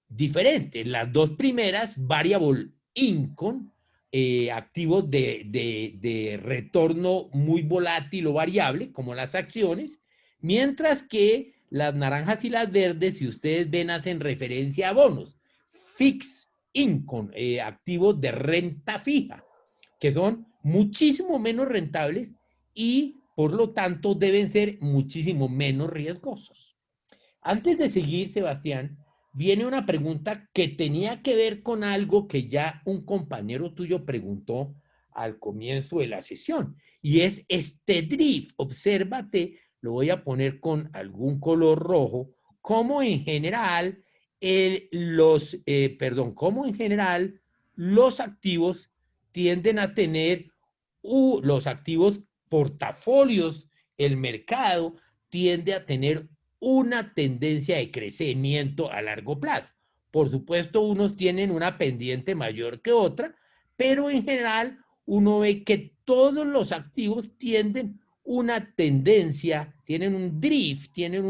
S1: diferentes. Las 2 primeras, variable income, activos de retorno muy volátil o variable, como las acciones, mientras que las naranjas y las verdes, si ustedes ven, hacen referencia a bonos, fixed income, activos de renta fija, que son muchísimo menos rentables y por lo tanto deben ser muchísimo menos riesgosos. Antes de seguir, Sebastián, viene una pregunta que tenía que ver con algo que ya un compañero tuyo preguntó al comienzo de la sesión, y es este drift. Obsérvate, lo voy a poner con algún color rojo, cómo en general los activos tienden a tener, los activos portafolios, el mercado tiende a tener una tendencia de crecimiento a largo plazo. Por supuesto, unos tienen una pendiente mayor que otra, pero en general uno ve que todos los activos tienden una tendencia, tienen un drift, tienen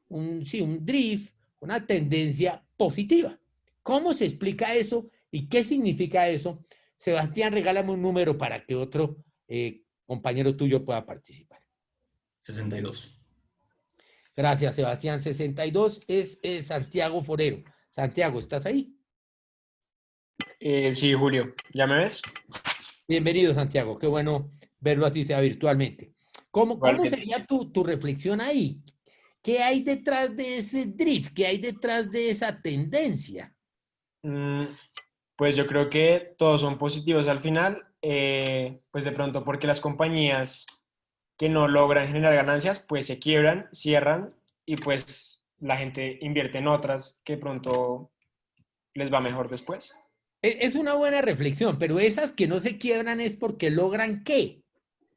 S1: un drift, una tendencia positiva. ¿Cómo se explica eso y qué significa eso? Sebastián, regálame un número para que otro compañero tuyo pueda participar.
S13: 62.
S1: Gracias, Sebastián. 62 es Santiago Forero. Santiago, ¿estás ahí?
S12: Sí, Julio. ¿Ya me ves?
S1: Bienvenido, Santiago. Qué bueno verlo así sea virtualmente. ¿Cómo sería tu reflexión ahí? ¿Qué hay detrás de ese drift? ¿Qué hay detrás de esa tendencia?
S12: Pues yo creo que todos son positivos al final, pues de pronto porque las compañías que no logran generar ganancias, pues se quiebran, cierran y pues la gente invierte en otras que pronto les va mejor después.
S1: Es una buena reflexión, pero esas que no se quiebran es porque logran ¿qué?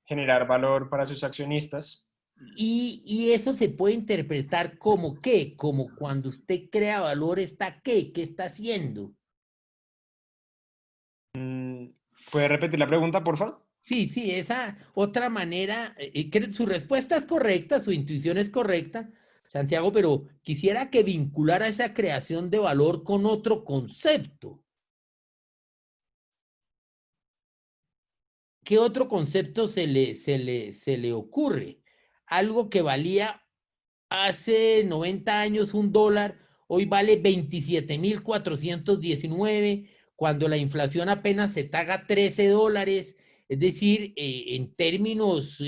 S12: Generar valor para sus accionistas.
S1: Y eso se puede interpretar como ¿qué? Como cuando usted crea valor, ¿está qué? ¿Qué está haciendo?
S12: ¿Puede repetir la pregunta, por favor?
S1: Sí, esa otra manera, su respuesta es correcta, su intuición es correcta, Santiago, pero quisiera que vinculara esa creación de valor con otro concepto. ¿Qué otro concepto se le ocurre? Algo que valía hace 90 años $1, hoy vale 27.419, cuando la inflación apenas se taga $13. Es decir, en términos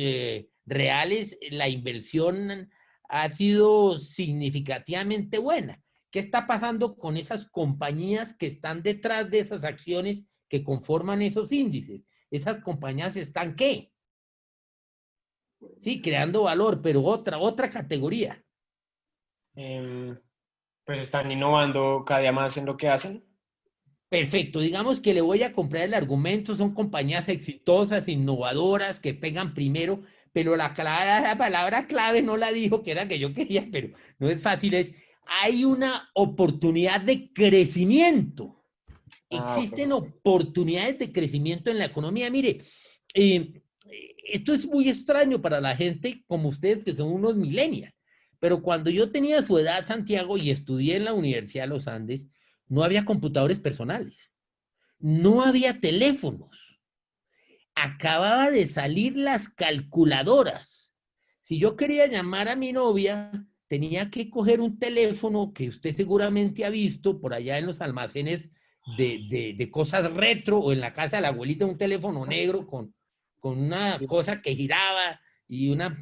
S1: reales, la inversión ha sido significativamente buena. ¿Qué está pasando con esas compañías que están detrás de esas acciones que conforman esos índices? Esas compañías están, ¿qué? Sí, creando valor, pero otra categoría.
S12: Pues están innovando cada día más en lo que hacen.
S1: Perfecto, digamos que le voy a comprar el argumento, son compañías exitosas, innovadoras, que pegan primero, pero la palabra clave no la dijo, que era que yo quería, pero no es fácil, hay una oportunidad de crecimiento. Existen oportunidades de crecimiento en la economía. Mire, esto es muy extraño para la gente como ustedes que son unos millennials, pero cuando yo tenía su edad, Santiago, y estudié en la Universidad de los Andes, no había computadores personales, no había teléfonos, acababa de salir las calculadoras. Si yo quería llamar a mi novia, tenía que coger un teléfono que usted seguramente ha visto por allá en los almacenes de cosas retro, o en la casa de la abuelita, un teléfono negro con una cosa que giraba y una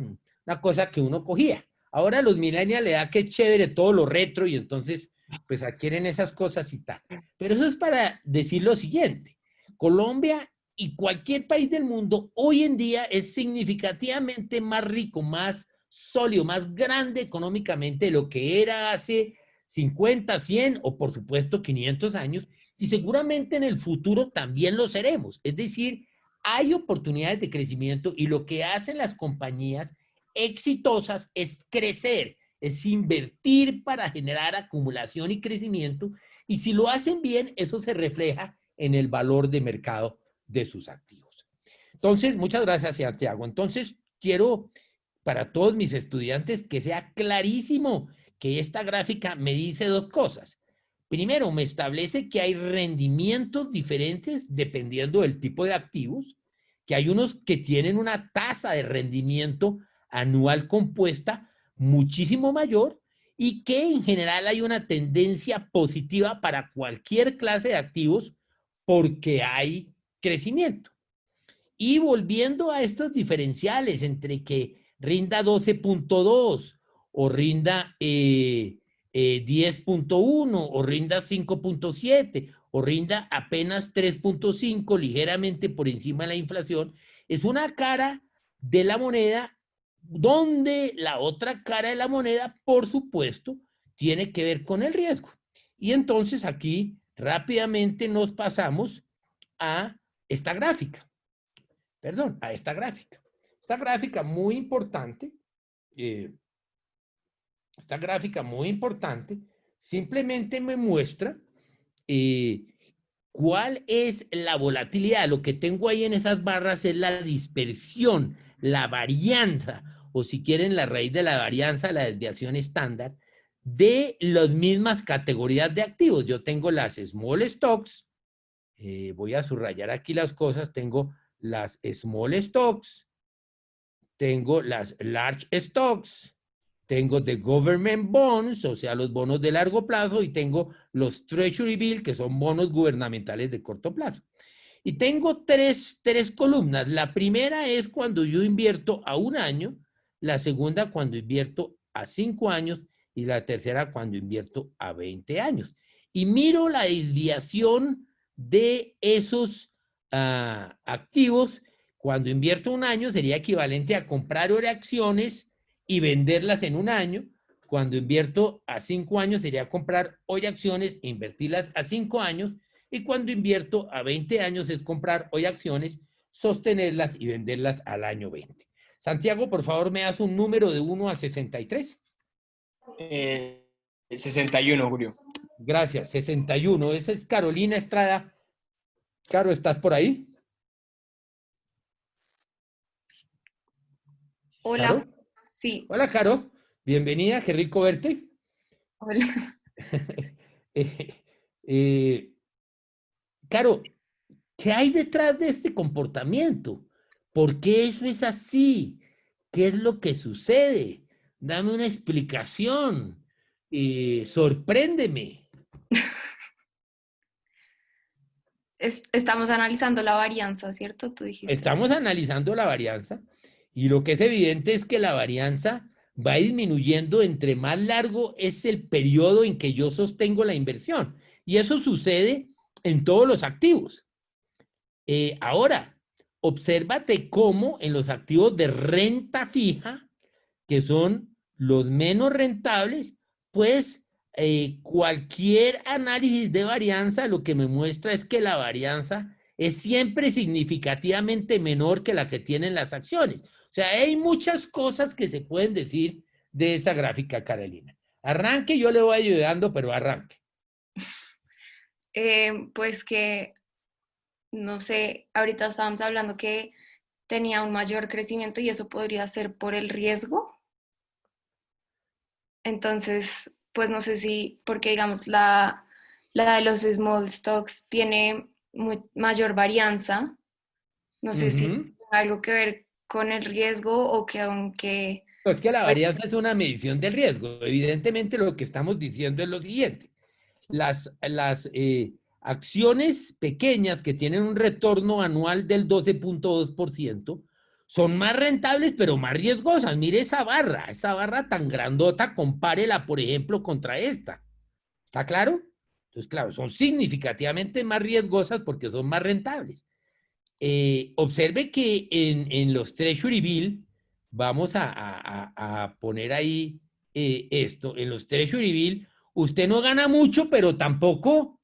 S1: cosa que uno cogía. Ahora los millennials le da que chévere todo lo retro y entonces pues adquieren esas cosas y tal. Pero eso es para decir lo siguiente: Colombia y cualquier país del mundo hoy en día es significativamente más rico, más sólido, más grande económicamente de lo que era hace 50, 100 o por supuesto 500 años, y seguramente en el futuro también lo seremos. Es decir, hay oportunidades de crecimiento y lo que hacen las compañías exitosas es crecer, es invertir para generar acumulación y crecimiento, y si lo hacen bien, eso se refleja en el valor de mercado de sus activos. Entonces, muchas gracias, Santiago. Entonces, quiero para todos mis estudiantes que sea clarísimo que esta gráfica me dice dos cosas. Primero, me establece que hay rendimientos diferentes dependiendo del tipo de activos, que hay unos que tienen una tasa de rendimiento anual compuesta muchísimo mayor y que en general hay una tendencia positiva para cualquier clase de activos porque hay crecimiento. Y volviendo a estos diferenciales entre que rinda 12.2 o rinda 10.1 o rinda 5.7 o rinda apenas 3.5, ligeramente por encima de la inflación, es una cara de la moneda donde la otra cara de la moneda, por supuesto, tiene que ver con el riesgo. Y entonces aquí rápidamente nos pasamos a esta gráfica. Perdón, a esta gráfica. Esta gráfica muy importante, simplemente me muestra cuál es la volatilidad. Lo que tengo ahí en esas barras es la dispersión, la varianza, o si quieren la raíz de la varianza, la desviación estándar, de las mismas categorías de activos. Yo tengo las small stocks, voy a subrayar aquí las cosas, tengo las small stocks, tengo las large stocks, tengo the government bonds, o sea, los bonos de largo plazo, y tengo los treasury bill, que son bonos gubernamentales de corto plazo. Y tengo tres columnas. La primera es cuando yo invierto a 1 año, la segunda cuando invierto a 5 años y la tercera cuando invierto a 20 años. Y miro la desviación de esos activos. Cuando invierto 1 año sería equivalente a comprar hoy acciones y venderlas en 1 año. Cuando invierto a 5 años sería comprar hoy acciones e invertirlas a 5 años. Y cuando invierto a 20 años es comprar hoy acciones, sostenerlas y venderlas al año 20. Santiago, por favor, me das un número de 1 a 63.
S12: 61, Julio.
S1: Gracias, 61. Esa es Carolina Estrada. Caro, ¿estás por ahí?
S11: Hola.
S1: ¿Caro?
S11: Sí.
S1: Hola, Caro. Bienvenida, qué rico verte.
S11: Hola.
S1: Caro, ¿qué hay detrás de este comportamiento? ¿Por qué eso es así? ¿Qué es lo que sucede? Dame una explicación. Sorpréndeme.
S11: Estamos analizando la varianza, ¿cierto? Tú dijiste.
S1: Estamos analizando la varianza y lo que es evidente es que la varianza va disminuyendo entre más largo es el periodo en que yo sostengo la inversión. Y eso sucede en todos los activos. Ahora, obsérvate cómo en los activos de renta fija, que son los menos rentables, pues cualquier análisis de varianza lo que me muestra es que la varianza es siempre significativamente menor que la que tienen las acciones. O sea, hay muchas cosas que se pueden decir de esa gráfica, Carolina. Arranque, yo le voy ayudando, pero arranque.
S11: Pues que, no sé, ahorita estábamos hablando que tenía un mayor crecimiento y eso podría ser por el riesgo. Entonces, pues no sé si, porque digamos, la de los small stocks tiene mayor varianza. No sé si tiene algo que ver con el riesgo o que aunque...
S1: Es que la varianza es una medición del riesgo. Evidentemente lo que estamos diciendo es lo siguiente. Las acciones pequeñas que tienen un retorno anual del 12.2% son más rentables, pero más riesgosas. Mire esa barra tan grandota, compárela, por ejemplo, contra esta. ¿Está claro? Entonces, claro, son significativamente más riesgosas porque son más rentables. Observe que en los Treasury Bill, vamos a poner ahí esto, en los Treasury Bill, usted no gana mucho, pero tampoco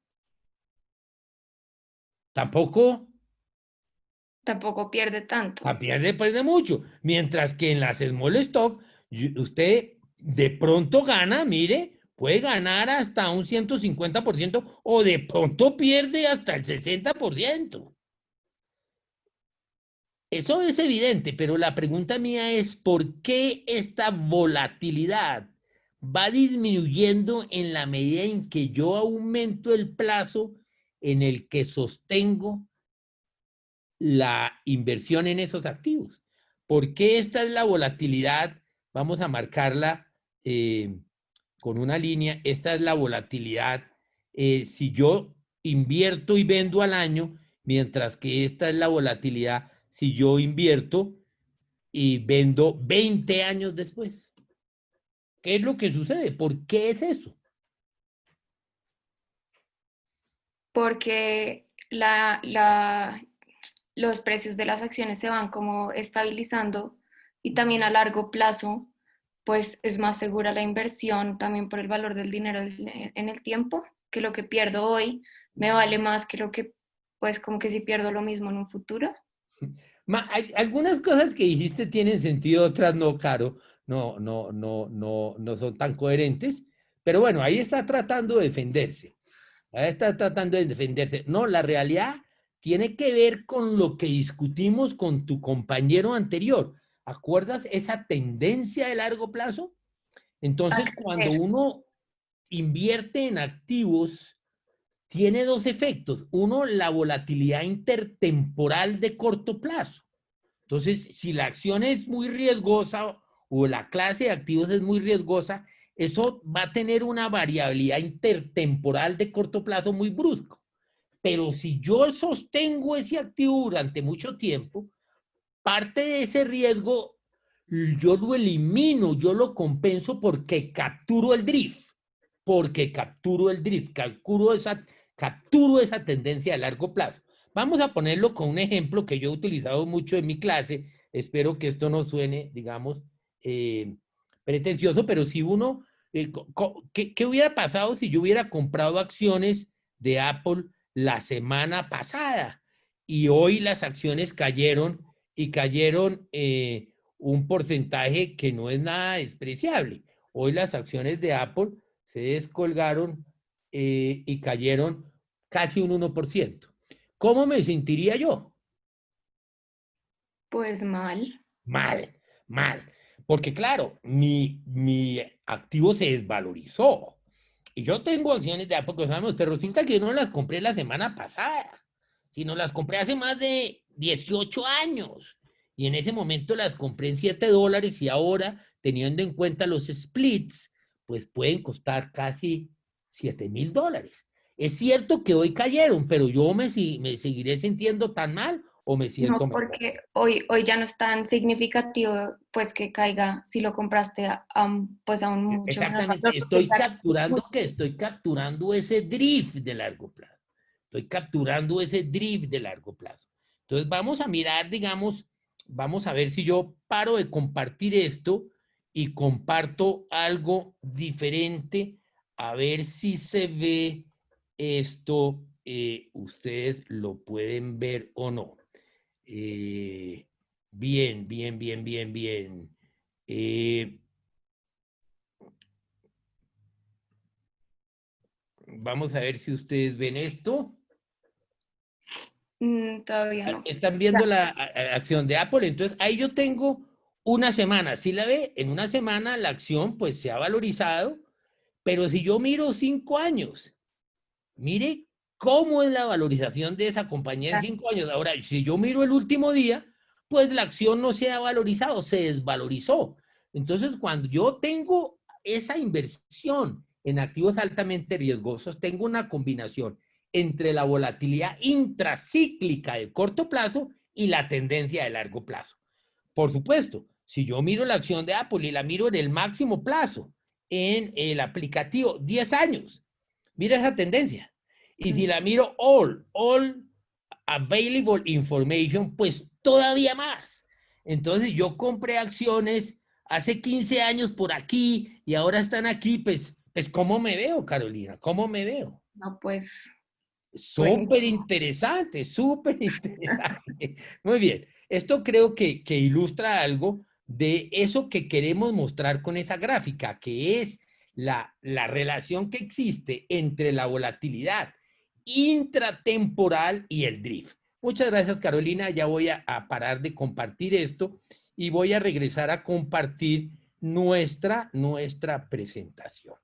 S11: pierde tanto.
S1: pierde mucho. Mientras que en las small stock, usted de pronto gana, mire, puede ganar hasta un 150% o de pronto pierde hasta el 60%. Eso es evidente, pero la pregunta mía es, ¿por qué esta volatilidad va disminuyendo en la medida en que yo aumento el plazo en el que sostengo la inversión en esos activos? ¿Por qué esta es la volatilidad? Vamos a marcarla con una línea. Esta es la volatilidad si yo invierto y vendo al año, mientras que esta es la volatilidad si yo invierto y vendo 20 años después. ¿Qué es lo que sucede? ¿Por qué es eso?
S11: Porque los precios de las acciones se van como estabilizando y también a largo plazo, pues es más segura la inversión también por el valor del dinero en el tiempo, que lo que pierdo hoy me vale más que lo que, pues como que si pierdo lo mismo en un futuro.
S1: Hay algunas cosas que dijiste tienen sentido, otras no, Caro, no son tan coherentes, pero bueno, ahí está tratando de defenderse. No, la realidad tiene que ver con lo que discutimos con tu compañero anterior. ¿Acuerdas esa tendencia de largo plazo? Entonces, cuando uno invierte en activos, tiene dos efectos. Uno, la volatilidad intertemporal de corto plazo. Entonces, si la acción es muy riesgosa o la clase de activos es muy riesgosa, eso va a tener una variabilidad intertemporal de corto plazo muy brusco. Pero si yo sostengo ese activo durante mucho tiempo, parte de ese riesgo yo lo elimino, yo lo compenso porque capturo el drift, capturo esa tendencia a largo plazo. Vamos a ponerlo con un ejemplo que yo he utilizado mucho en mi clase. Espero que esto no suene, digamos, pretencioso, pero si uno, ¿qué hubiera pasado si yo hubiera comprado acciones de Apple la semana pasada? Y hoy las acciones cayeron un porcentaje que no es nada despreciable. Hoy las acciones de Apple se descolgaron y cayeron casi un 1%. ¿Cómo me sentiría yo?
S11: Pues mal.
S1: Mal. Porque claro, mi activo se desvalorizó. Y yo tengo acciones de Apple, pero resulta que yo no las compré la semana pasada, sino las compré hace más de 18 años. Y en ese momento las compré en $7 y ahora, teniendo en cuenta los splits, pues pueden costar casi $7,000. Es cierto que hoy cayeron, pero yo me seguiré sintiendo tan mal o me siento
S11: mal. No, porque hoy ya no es tan significativo pues que caiga si lo compraste pues a un mucho menor valor.
S1: Exactamente, estoy capturando ese drift de largo plazo. Entonces vamos a mirar, digamos, vamos a ver si yo paro de compartir esto y comparto algo diferente, a ver si se ve esto, ustedes lo pueden ver o no. Bien. Vamos a ver si ustedes ven esto.
S11: Todavía no.
S1: Están viendo la acción de Apple. Entonces, ahí yo tengo una semana. ¿Sí la ve? En una semana la acción pues se ha valorizado. Pero si yo miro 5 años, mire cómo es la valorización de esa compañía en 5 años. Ahora, si yo miro el último día, pues la acción no se ha valorizado, se desvalorizó. Entonces, cuando yo tengo esa inversión en activos altamente riesgosos, tengo una combinación entre la volatilidad intracíclica de corto plazo y la tendencia de largo plazo. Por supuesto, si yo miro la acción de Apple y la miro en el máximo plazo, en el aplicativo 10 años, mira esa tendencia. Y si la miro all available information, pues todavía más. Entonces yo compré acciones hace 15 años por aquí y ahora están aquí, pues Pues, ¿cómo me veo, Carolina? ¿Cómo me veo?
S11: No, pues...
S1: Súper interesante, súper interesante. Muy bien. Esto creo que ilustra algo de eso que queremos mostrar con esa gráfica, que es la relación que existe entre la volatilidad intratemporal y el drift. Muchas gracias, Carolina. Ya voy a parar de compartir esto y voy a regresar a compartir nuestra presentación.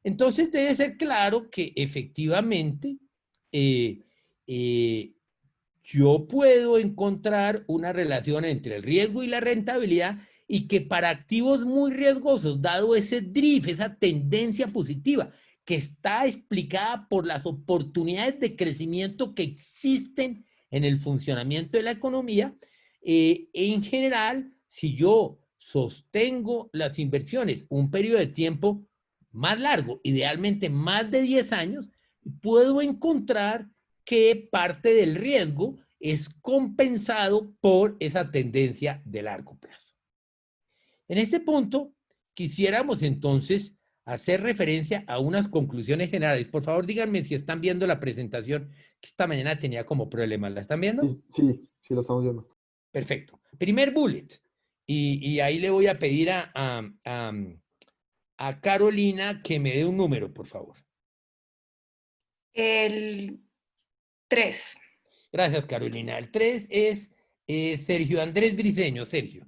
S1: Entonces debe ser claro que efectivamente yo puedo encontrar una relación entre el riesgo y la rentabilidad y que para activos muy riesgosos, dado ese drift, esa tendencia positiva que está explicada por las oportunidades de crecimiento que existen en el funcionamiento de la economía, en general, si yo sostengo las inversiones un periodo de tiempo más largo, idealmente más de 10 años, puedo encontrar que parte del riesgo es compensado por esa tendencia de largo plazo. En este punto, quisiéramos entonces hacer referencia a unas conclusiones generales. Por favor, díganme si están viendo la presentación que esta mañana tenía como problema. ¿La están viendo?
S8: Sí, la estamos viendo.
S1: Perfecto. Primer bullet. Y ahí le voy a pedir a Carolina que me dé un número, por favor.
S11: El 3.
S1: Gracias, Carolina. El 3 es Sergio Andrés Briceño. Sergio.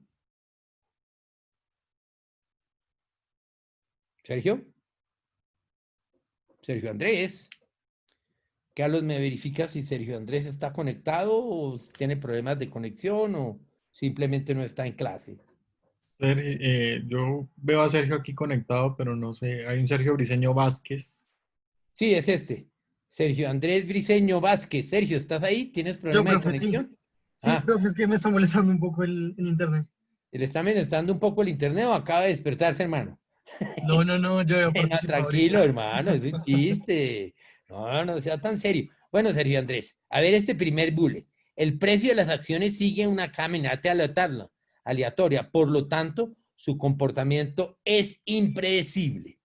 S1: Sergio. Sergio Andrés. Carlos, ¿me verifica si Sergio Andrés está conectado o tiene problemas de conexión o simplemente no está en clase?
S3: Yo veo a Sergio aquí conectado, pero no sé. Hay un Sergio Briceño Vázquez.
S1: Sí, es este. Sergio Andrés Briceño Vázquez. Sergio, ¿estás ahí? ¿Tienes problemas de conexión?
S5: Sí, profe, es que me está molestando un poco el internet.
S1: ¿Le está molestando un poco el internet o acaba de despertarse, hermano?
S5: No, yo he participado.
S1: Tranquilo,
S5: ahorita.
S1: hermano, es un chiste. No sea tan serio. Bueno, Sergio Andrés, a ver este primer bullet. El precio de las acciones sigue una caminata aleatoria, por lo tanto, su comportamiento es impredecible.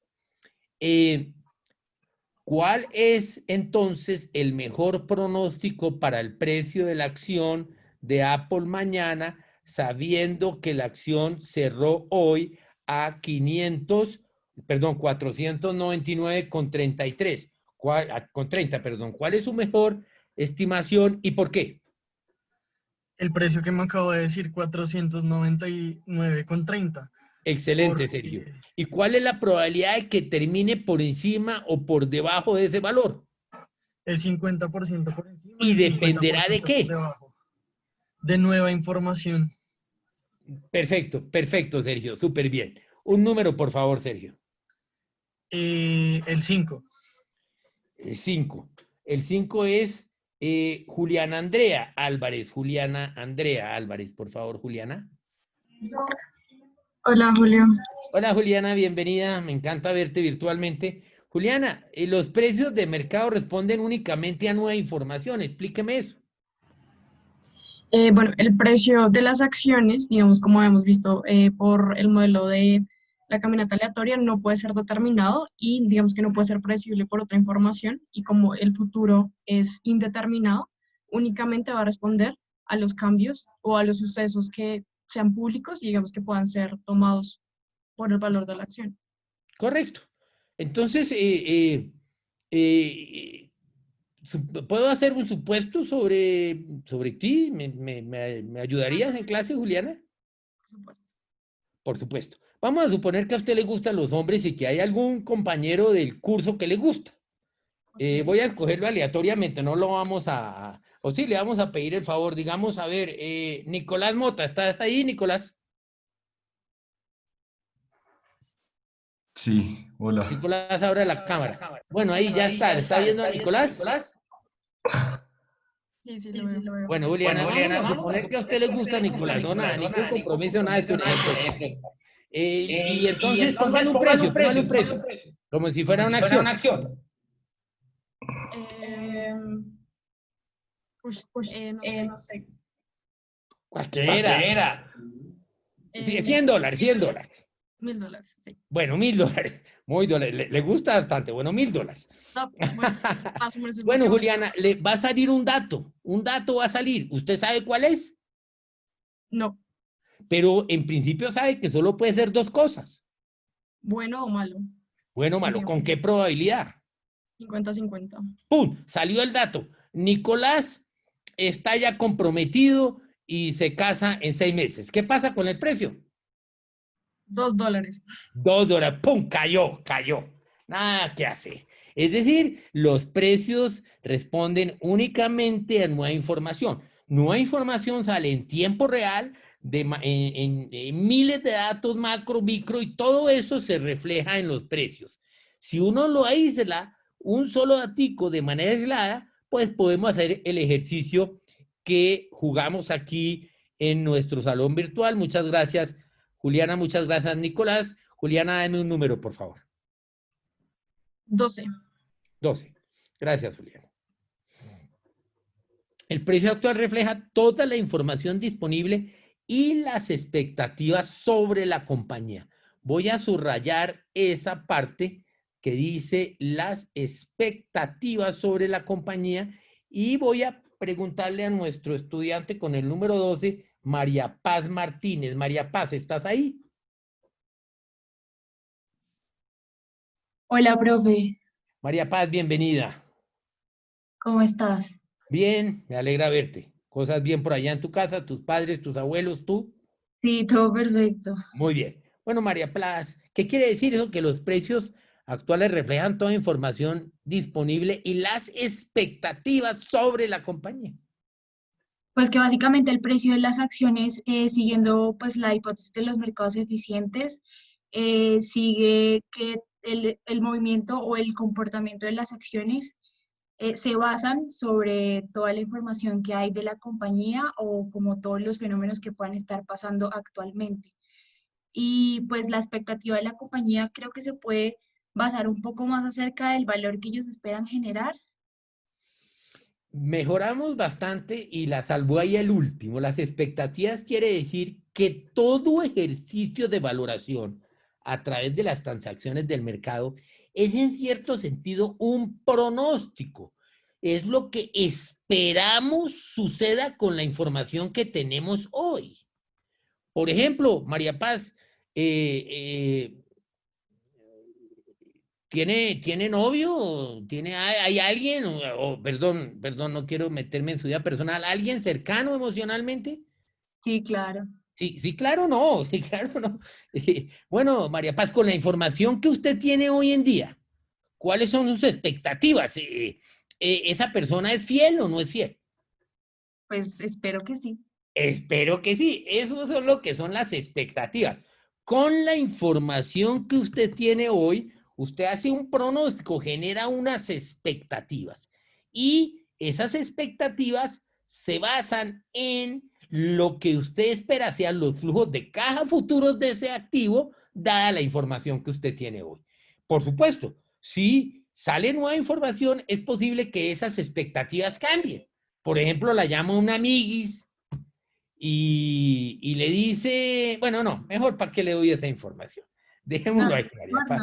S1: ¿Cuál es entonces el mejor pronóstico para el precio de la acción de Apple mañana, sabiendo que la acción cerró hoy a 499,33? Con 30, perdón. ¿Cuál es su mejor estimación y por qué?
S5: El precio que me acabo de decir, 499,30.
S1: Excelente, Sergio. ¿Y cuál es la probabilidad de que termine por encima o por debajo de ese valor?
S5: El 50% por encima.
S1: ¿Y dependerá de qué?
S5: Por debajo. De nueva información.
S1: Perfecto, Sergio. Súper bien. Un número, por favor, Sergio.
S5: El 5.
S1: El 5. El 5 es Juliana Andrea Álvarez. Juliana Andrea Álvarez, por favor, Juliana.
S14: Hola, Julio.
S1: Hola, Juliana, bienvenida. Me encanta verte virtualmente. Juliana, los precios de mercado responden únicamente a nueva información. Explíqueme eso.
S14: Bueno, el precio de las acciones, digamos, como hemos visto por el modelo de la caminata aleatoria, no puede ser determinado y digamos que no puede ser predecible por otra información, y como el futuro es indeterminado, únicamente va a responder a los cambios o a los sucesos que sean públicos y digamos que puedan ser tomados por el valor de la acción.
S1: Correcto. Entonces, ¿puedo hacer un supuesto sobre ti? ¿Me ayudarías en clase, Juliana?
S14: Por supuesto.
S1: Por supuesto. Vamos a suponer que a usted le gustan los hombres y que hay algún compañero del curso que le gusta. Voy a escogerlo aleatoriamente, no lo vamos o sí, le vamos a pedir el favor. Digamos, a ver, Nicolás Mota, ¿estás ahí, Nicolás?
S15: Sí, hola.
S1: Nicolás, abre la cámara. Bueno, ahí ya está. ¿Está viendo a Nicolás?
S14: Sí, lo veo.
S1: Bueno, Juliana, vamos a suponer que a usted le gusta Nicolás. No, nada, ningún compromiso, nada de esto. Y entonces póngale un precio. Como si fuera una acción.
S14: No sé.
S1: ¿Qué era? $100.
S14: $1.000, sí.
S1: Bueno, $1.000. Muy dólares. Le gusta bastante. Bueno, $1.000.
S14: No, bueno, más o menos es lo
S1: Bueno,
S14: que vale.
S1: Juliana, le va a salir un dato. Un dato va a salir. ¿Usted sabe cuál es?
S14: No,
S1: Pero en principio sabe que solo puede ser dos cosas.
S14: bueno o malo.
S1: Bueno o malo. ¿Con qué probabilidad?
S14: 50-50.
S1: ¡Pum! Salió el dato. Nicolás está ya comprometido y se casa en 6 meses. ¿Qué pasa con el precio?
S14: $2.
S1: $2. ¡Pum! Cayó. Nada que hacer. Es decir, los precios responden únicamente a nueva información. Nueva información sale en tiempo real, en miles de datos macro, micro, y todo eso se refleja en los precios. Si uno lo aísla, un solo datico de manera aislada, pues podemos hacer el ejercicio que jugamos aquí en nuestro salón virtual. Muchas gracias, Juliana. Muchas gracias, Nicolás. Juliana, dame un número, por favor.
S14: 12.
S1: 12. Gracias, Juliana. El precio actual refleja toda la información disponible y las expectativas sobre la compañía. Voy a subrayar esa parte que dice las expectativas sobre la compañía y voy a preguntarle a nuestro estudiante con el número 12, María Paz Martínez. María Paz, ¿estás ahí?
S15: Hola, profe,
S1: María Paz, bienvenida.
S15: ¿cómo estás?
S1: Bien, me alegra verte. ¿Cosas bien por allá en tu casa? ¿Tus padres, tus abuelos, tú?
S15: Sí, todo perfecto.
S1: Muy bien. Bueno, María Paz, ¿qué quiere decir eso? Que los precios actuales reflejan toda información disponible y las expectativas sobre la compañía.
S15: Pues que básicamente el precio de las acciones, siguiendo pues la hipótesis de los mercados eficientes, sigue que el movimiento o el comportamiento de las acciones se basan sobre toda la información que hay de la compañía o como todos los fenómenos que puedan estar pasando actualmente. Y pues la expectativa de la compañía creo que se puede basar un poco más acerca del valor que ellos esperan generar.
S1: Mejoramos bastante y la salvó ahí el último. Las expectativas quiere decir que todo ejercicio de valoración a través de las transacciones del mercado es en cierto sentido un pronóstico. Es lo que esperamos suceda con la información que tenemos hoy. Por ejemplo, María Paz, ¿tiene novio? ¿Hay alguien? Perdón, no quiero meterme en su vida personal. ¿Alguien cercano emocionalmente?
S15: Sí, claro.
S1: Sí, claro, no. Sí, claro, no. Bueno, María Paz, con la información que usted tiene hoy en día, ¿cuáles son sus expectativas? ¿Esa persona es fiel o no es fiel?
S15: Pues espero que sí.
S1: Espero que sí. Eso es lo que son las expectativas. Con la información que usted tiene hoy, usted hace un pronóstico, genera unas expectativas. Y esas expectativas se basan en lo que usted espera sean los flujos de caja futuros de ese activo, dada la información que usted tiene hoy. Por supuesto, si sale nueva información, es posible que esas expectativas cambien. Por ejemplo, la llama un amiguis y le dice, bueno, no, mejor para qué le doy esa información. Dejémoslo ahí, María Paz.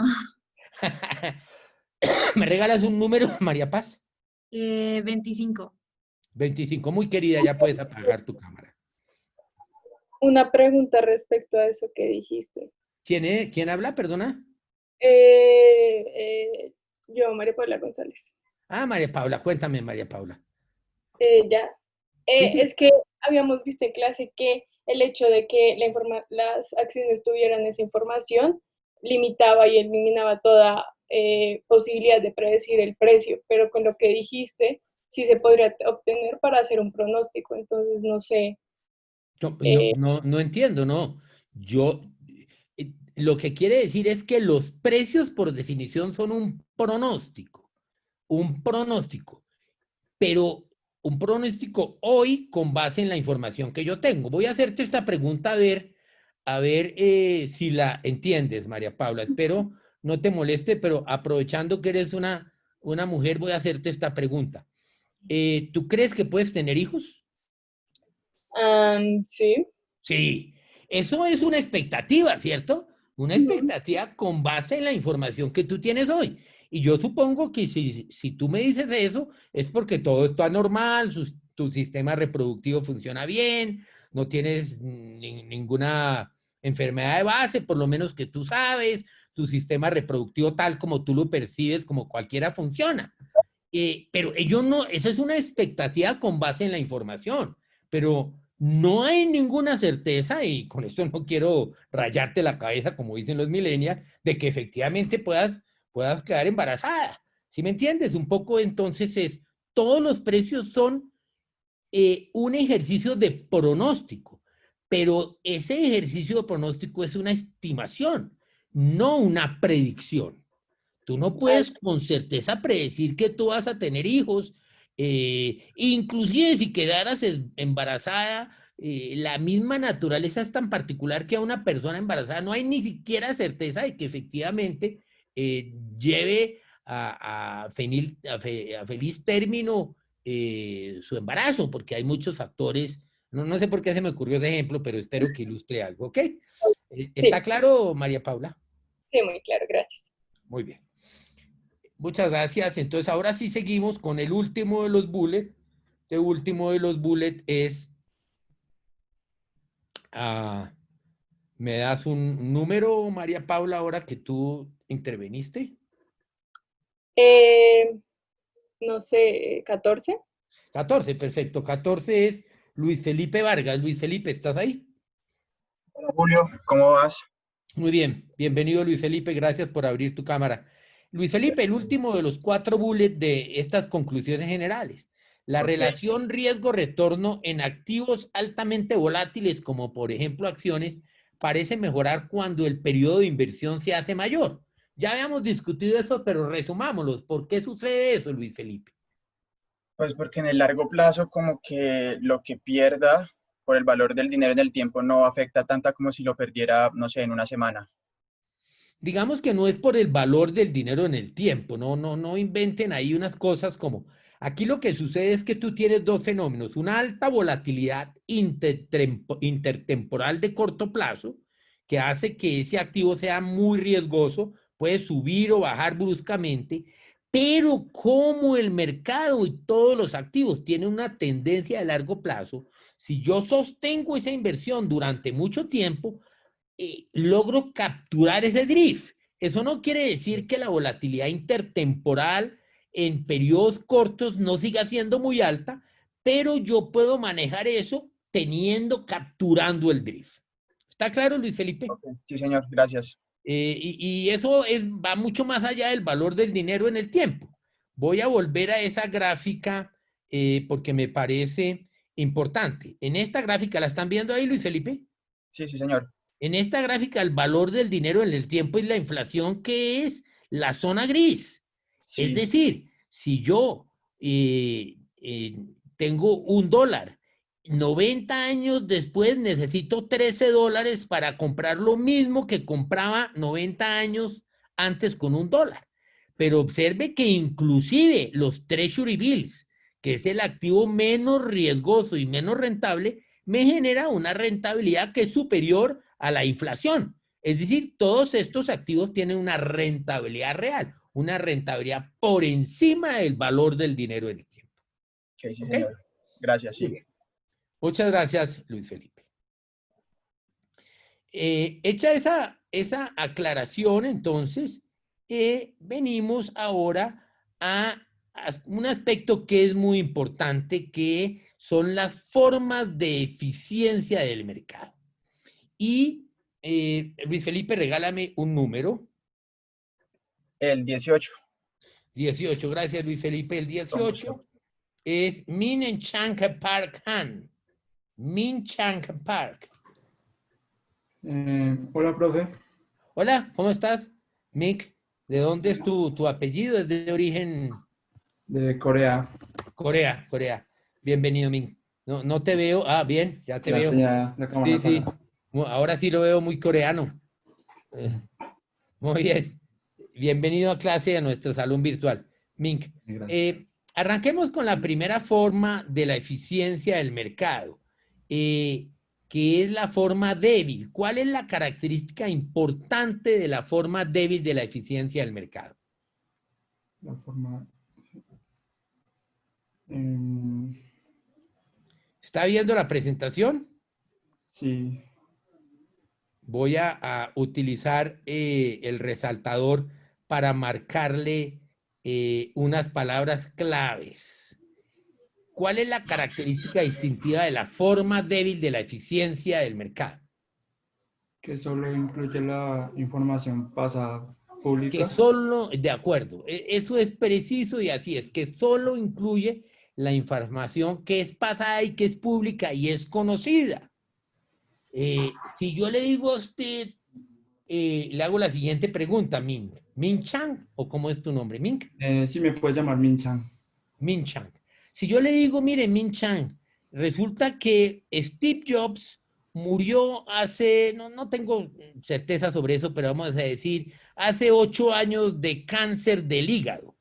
S1: ¿Me regalas un número, María Paz?
S15: 25.
S1: 25, muy querida, ya puedes apagar tu cámara.
S16: Una pregunta respecto a eso que dijiste.
S1: ¿Quién habla, perdona?
S16: Yo, María Paula González.
S1: Ah, María Paula, cuéntame, María Paula.
S16: Ya.
S1: Sí.
S16: Es que habíamos visto en clase que el hecho de que las acciones tuvieran esa información limitaba y eliminaba toda posibilidad de predecir el precio, pero con lo que dijiste, sí se podría obtener para hacer un pronóstico, entonces no sé.
S1: No entiendo, no. Lo que quiere decir es que los precios por definición son un pronóstico, pero un pronóstico hoy con base en la información que yo tengo. Voy a hacerte esta pregunta a ver si la entiendes, María Paula. Espero no te moleste, pero aprovechando que eres una mujer, voy a hacerte esta pregunta. ¿Tú crees que puedes tener hijos?
S16: Sí.
S1: Sí. Eso es una expectativa, ¿cierto? Una expectativa con base en la información que tú tienes hoy. Y yo supongo que si tú me dices eso, es porque todo está normal, tu sistema reproductivo funciona bien, no tienes ninguna enfermedad de base, por lo menos que tú sabes, tu sistema reproductivo tal como tú lo percibes, como cualquiera funciona. Pero ellos no, esa es una expectativa con base en la información, pero no hay ninguna certeza, y con esto no quiero rayarte la cabeza, como dicen los millennials, de que efectivamente puedas quedar embarazada. ¿Sí me entiendes? Un poco entonces todos los precios son un ejercicio de pronóstico, pero ese ejercicio de pronóstico es una estimación, no una predicción. Tú no puedes con certeza predecir que tú vas a tener hijos, inclusive si quedaras embarazada, la misma naturaleza es tan particular que a una persona embarazada no hay ni siquiera certeza de que efectivamente lleve a feliz término su embarazo, porque hay muchos factores. No sé por qué se me ocurrió ese ejemplo, pero espero que ilustre algo, ¿ok? ¿Está claro, María Paula?
S16: Sí, muy claro, gracias.
S1: Muy bien. Muchas gracias. Entonces, ahora sí seguimos con el último de los bullets. Este último de los bullets es... ¿me das un número, María Paula, ahora que tú interveniste?
S16: No sé, 14.
S1: 14, perfecto. 14 es Luis Felipe Vargas. Luis Felipe, ¿estás ahí?
S17: Hola, Julio, ¿cómo vas?
S1: Muy bien. Bienvenido, Luis Felipe. Gracias por abrir tu cámara. Luis Felipe, el último de los 4 bullets de estas conclusiones generales. La relación riesgo-retorno en activos altamente volátiles, como por ejemplo acciones, parece mejorar cuando el periodo de inversión se hace mayor. Ya habíamos discutido eso, pero resumámoslos. ¿Por qué sucede eso, Luis Felipe?
S17: Pues porque en el largo plazo como que lo que pierda por el valor del dinero en el tiempo no afecta tanto como si lo perdiera, no sé, en una semana.
S1: Digamos que no es por el valor del dinero en el tiempo, no inventen ahí unas cosas como... Aquí lo que sucede es que tú tienes 2 fenómenos, una alta volatilidad intertemporal de corto plazo, que hace que ese activo sea muy riesgoso, puede subir o bajar bruscamente, pero como el mercado y todos los activos tienen una tendencia de largo plazo, si yo sostengo esa inversión durante mucho tiempo, logro capturar ese drift. Eso no quiere decir que la volatilidad intertemporal en periodos cortos no siga siendo muy alta, pero yo puedo manejar eso capturando el drift. ¿Está claro, Luis Felipe?
S17: Okay. Sí, señor, gracias.
S1: Y eso va mucho más allá del valor del dinero en el tiempo. Voy a volver a esa gráfica porque me parece importante. En esta gráfica, ¿la están viendo ahí, Luis Felipe?
S17: Sí, sí, señor.
S1: En esta gráfica, el valor del dinero en el tiempo y la inflación, que es la zona gris. Sí. Es decir, si yo tengo $1, 90 años después necesito $13 para comprar lo mismo que compraba 90 años antes con $1. Pero observe que inclusive los Treasury Bills, que es el activo menos riesgoso y menos rentable, me genera una rentabilidad que es superior a la inflación. Es decir, todos estos activos tienen una rentabilidad real, una rentabilidad por encima del valor del dinero del tiempo.
S17: Okay, sí, ¿okay? Señor. Gracias, sí.
S1: Muchas gracias, Luis Felipe. Hecha esa aclaración, entonces, venimos ahora a un aspecto que es muy importante, que son las formas de eficiencia del mercado. Y Luis Felipe, regálame un número.
S17: El 18.
S1: 18, gracias Luis Felipe. El 18 es Min Chang Park Han. Min Chang Park.
S18: Hola, profe.
S1: Hola, ¿cómo estás? Mick, ¿de dónde es tu apellido? ¿Es de origen?
S18: De Corea.
S1: Corea. Bienvenido, Mick. No te veo. Ah, bien, ya te veo.
S18: Ya, la cámara
S1: sí. Ahora sí lo veo muy coreano. Muy bien. Bienvenido a clase a nuestro salón virtual. Mink, arranquemos con la primera forma de la eficiencia del mercado. que es la forma débil. ¿Cuál es la característica importante de la forma débil de la eficiencia del mercado?
S18: La forma...
S1: ¿Está viendo la presentación?
S18: Sí.
S1: Voy a utilizar el resaltador para marcarle unas palabras claves. ¿Cuál es la característica distintiva de la forma débil de la eficiencia del mercado?
S18: Que solo incluye la información pasada pública.
S1: Que solo, de acuerdo, eso es preciso y así es, que solo incluye la información que es pasada y que es pública y es conocida. Si yo le digo a usted, le hago la siguiente pregunta, Min. ¿Min Chang? ¿O cómo es tu nombre? ¿Min?
S18: Sí, me puedes llamar Min Chang.
S1: Min Chang. Si yo le digo, mire, Min Chang, resulta que Steve Jobs murió hace, no tengo certeza sobre eso, pero vamos a decir, hace 8 años de cáncer del hígado.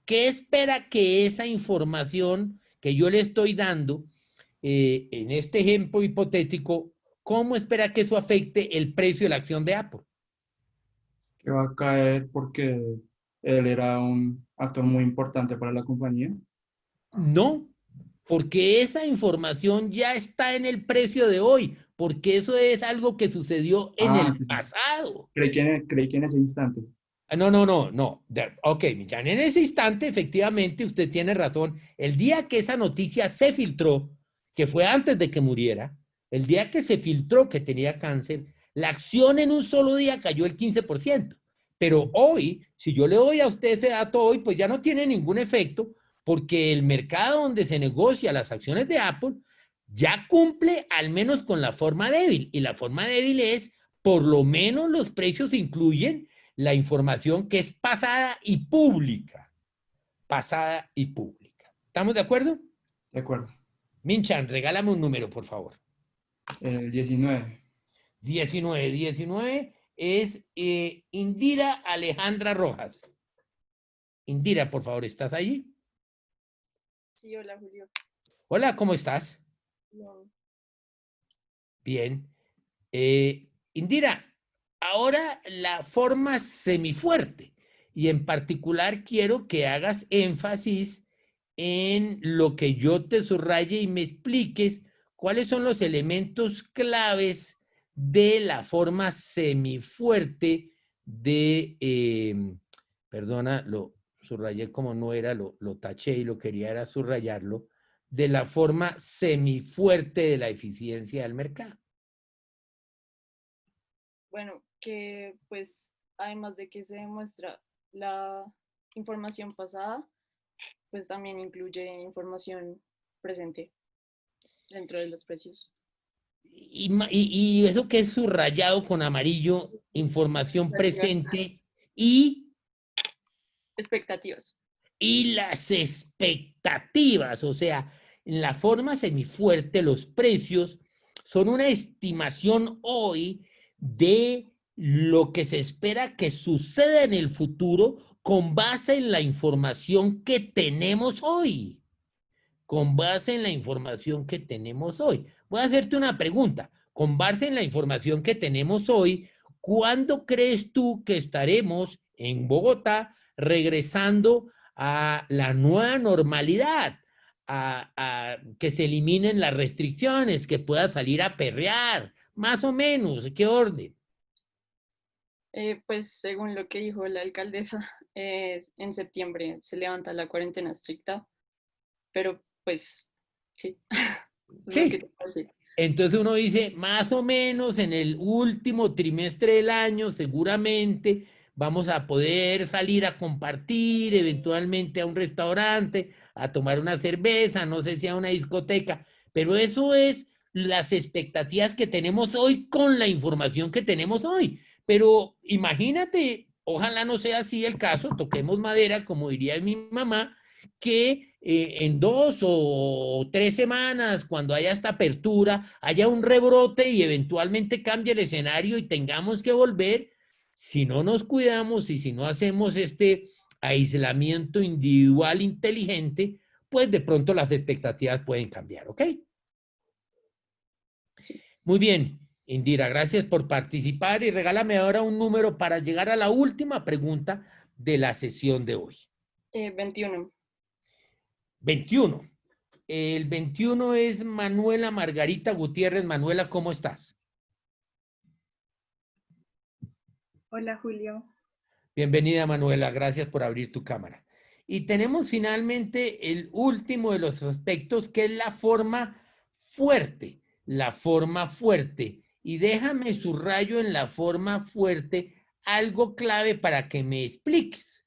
S1: ¿Qué espera que esa información que yo le estoy dando, en este ejemplo hipotético, cómo espera que eso afecte el precio de la acción de Apple?
S18: Que va a caer porque él era un actor muy importante para la compañía.
S1: No, porque esa información ya está en el precio de hoy, porque eso es algo que sucedió en el pasado.
S18: Creí que en ese instante.
S1: No. Ok, Michan, en ese instante, efectivamente, usted tiene razón. El día que esa noticia se filtró, que fue antes de que muriera, el día que se filtró que tenía cáncer, la acción en un solo día cayó el 15%. Pero hoy, si yo le doy a usted ese dato hoy, pues ya no tiene ningún efecto, porque el mercado donde se negocia las acciones de Apple ya cumple al menos con la forma débil. Y la forma débil es, por lo menos los precios incluyen la información que es pasada y pública. Pasada y pública. ¿Estamos de acuerdo?
S18: De acuerdo.
S1: Min-chan, regálame un número, por favor.
S18: El 19.
S1: 19 es Indira Alejandra Rojas. Indira, por favor, ¿estás allí?
S16: Sí, hola, Julio.
S1: Hola, ¿cómo estás?
S16: No.
S1: Bien. Indira, ahora la forma semifuerte, y en particular quiero que hagas énfasis en lo que yo te subraye y me expliques cuáles son los elementos claves de la forma semifuerte de, perdona, lo subrayé como no era, lo taché y lo quería era subrayarlo, de la forma semifuerte de la eficiencia del mercado.
S16: Bueno, que pues además de que se demuestra la información pasada, pues también incluye información presente dentro de los precios.
S1: Y eso que es subrayado con amarillo, información presente y...
S16: Expectativas.
S1: Y las expectativas, o sea, en la forma semifuerte, los precios son una estimación hoy de lo que se espera que suceda en el futuro con base en la información que tenemos hoy. Con base en la información que tenemos hoy. Voy a hacerte una pregunta. Con base en la información que tenemos hoy, ¿cuándo crees tú que estaremos en Bogotá regresando a la nueva normalidad? A que se eliminen las restricciones, que pueda salir a perrear, más o menos, ¿qué orden?
S16: Pues según lo que dijo la alcaldesa, en septiembre se levanta la cuarentena estricta, pero pues sí.
S1: Sí. Entonces uno dice, más o menos en el último trimestre del año, seguramente vamos a poder salir a compartir, eventualmente a un restaurante, a tomar una cerveza, no sé si a una discoteca, pero eso es las expectativas que tenemos hoy con la información que tenemos hoy. Pero imagínate, ojalá no sea así el caso, toquemos madera, como diría mi mamá, que en 2 o 3 semanas, cuando haya esta apertura, haya un rebrote y eventualmente cambie el escenario y tengamos que volver, si no nos cuidamos y si no hacemos este aislamiento individual inteligente, pues de pronto las expectativas pueden cambiar, ¿ok? Muy bien, Indira, gracias por participar y regálame ahora un número para llegar a la última pregunta de la sesión de hoy.
S19: 21.
S1: 21. El 21 es Manuela Margarita Gutiérrez. Manuela, ¿cómo estás?
S20: Hola, Julio.
S1: Bienvenida, Manuela. Gracias por abrir tu cámara. Y tenemos finalmente el último de los aspectos, que es la forma fuerte. La forma fuerte. Y déjame subrayo en la forma fuerte algo clave para que me expliques.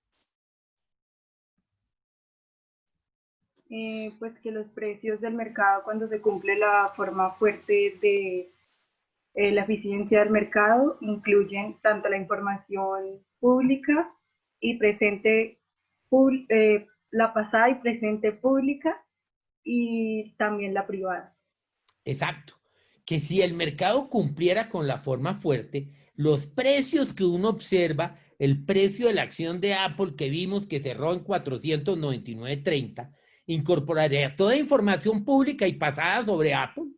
S20: Pues que los precios del mercado, cuando se cumple la forma fuerte de la eficiencia del mercado, incluyen tanto la información pública y presente, la pasada y presente pública, y también la privada.
S1: Exacto. Que si el mercado cumpliera con la forma fuerte, los precios que uno observa, el precio de la acción de Apple que vimos que cerró en 499.30, incorporaría toda información pública y pasada sobre Apple,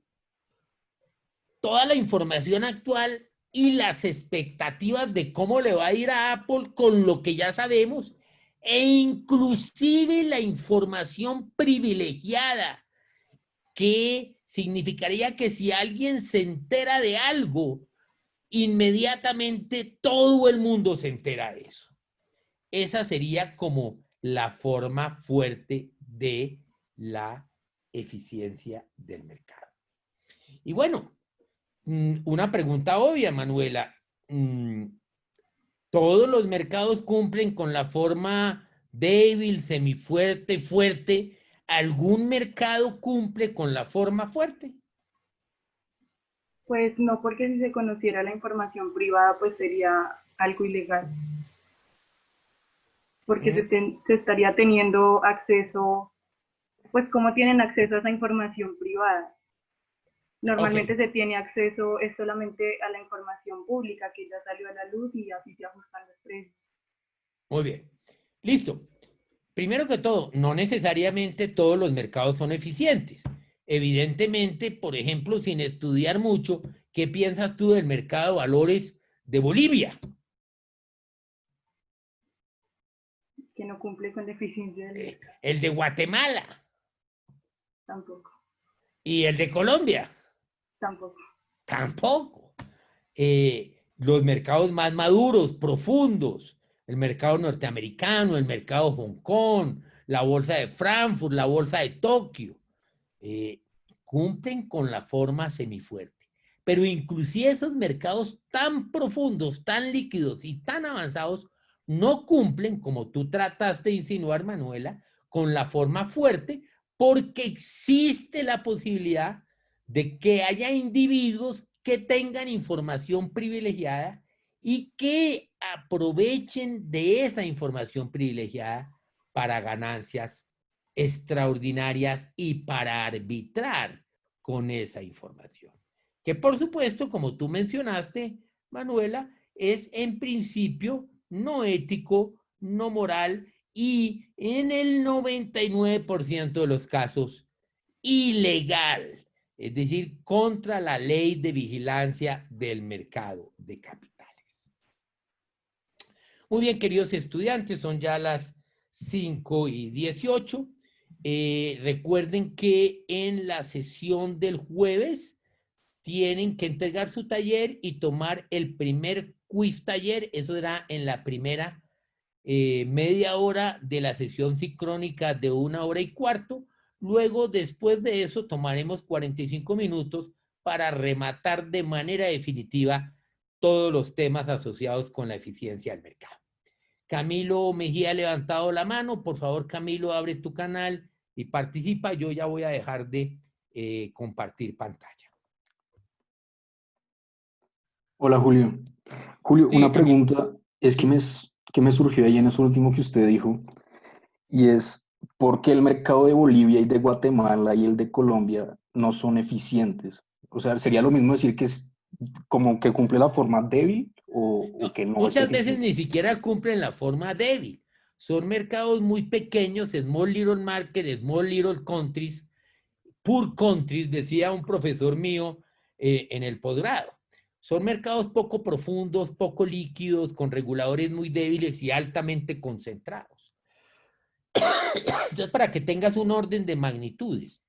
S1: toda la información actual y las expectativas de cómo le va a ir a Apple con lo que ya sabemos, e inclusive la información privilegiada, que significaría que si alguien se entera de algo, inmediatamente todo el mundo se entera de eso. Esa sería como la forma fuerte de la eficiencia del mercado. Y bueno, una pregunta obvia, Manuela. ¿Todos los mercados cumplen con la forma débil, semifuerte, fuerte? ¿Algún mercado cumple con la forma fuerte?
S20: Pues no, porque si se conociera la información privada, pues sería algo ilegal. Porque se estaría teniendo acceso, pues ¿cómo tienen acceso a esa información privada? Normalmente se tiene acceso es solamente a la información pública que ya salió a la luz y así se ajustan los precios.
S1: Muy bien. Listo. Primero que todo, no necesariamente todos los mercados son eficientes. Evidentemente, por ejemplo, sin estudiar mucho, ¿qué piensas tú del mercado de valores de Bolivia?
S20: Que no cumple con la eficiencia del mercado.
S1: El de Guatemala.
S20: Tampoco.
S1: ¿Y el de Colombia?
S20: Tampoco.
S1: Tampoco. Los mercados más maduros, profundos, el mercado norteamericano, el mercado Hong Kong, la bolsa de Frankfurt, la bolsa de Tokio, cumplen con la forma semifuerte. Pero inclusive esos mercados tan profundos, tan líquidos y tan avanzados no cumplen, como tú trataste de insinuar, Manuela, con la forma fuerte, porque existe la posibilidad de que haya individuos que tengan información privilegiada y que aprovechen de esa información privilegiada para ganancias extraordinarias y para arbitrar con esa información. Que por supuesto, como tú mencionaste, Manuela, es en principio no ético, no moral y en el 99% de los casos ilegal. Es decir, contra la ley de vigilancia del mercado de capitales. Muy bien, queridos estudiantes, son ya las 5:18. Recuerden que en la sesión del jueves tienen que entregar su taller y tomar el primer quiz taller. Eso será en la primera media hora de la sesión sincrónica de 1 hora y cuarto. Luego, después de eso, tomaremos 45 minutos para rematar de manera definitiva todos los temas asociados con la eficiencia del mercado. Camilo Mejía ha levantado la mano. Por favor, Camilo, abre tu canal y participa. Yo ya voy a dejar de compartir pantalla.
S21: Hola, Julio. Julio,
S1: Sí,
S21: una
S1: Camilo.
S21: pregunta es que me surgió ahí en eso último que usted dijo, y es, ¿por qué el mercado de Bolivia y de Guatemala y el de Colombia no son eficientes? O sea, ¿sería lo mismo decir que es como que cumple la forma débil o que no es
S1: Muchas veces
S21: eficiente?
S1: ni siquiera cumplen la forma débil. Son mercados muy pequeños, small little market, small little countries, poor countries, decía un profesor mío en el posgrado. Son mercados poco profundos, poco líquidos, con reguladores muy débiles y altamente concentrados. Entonces, para que tengas un orden de magnitudes.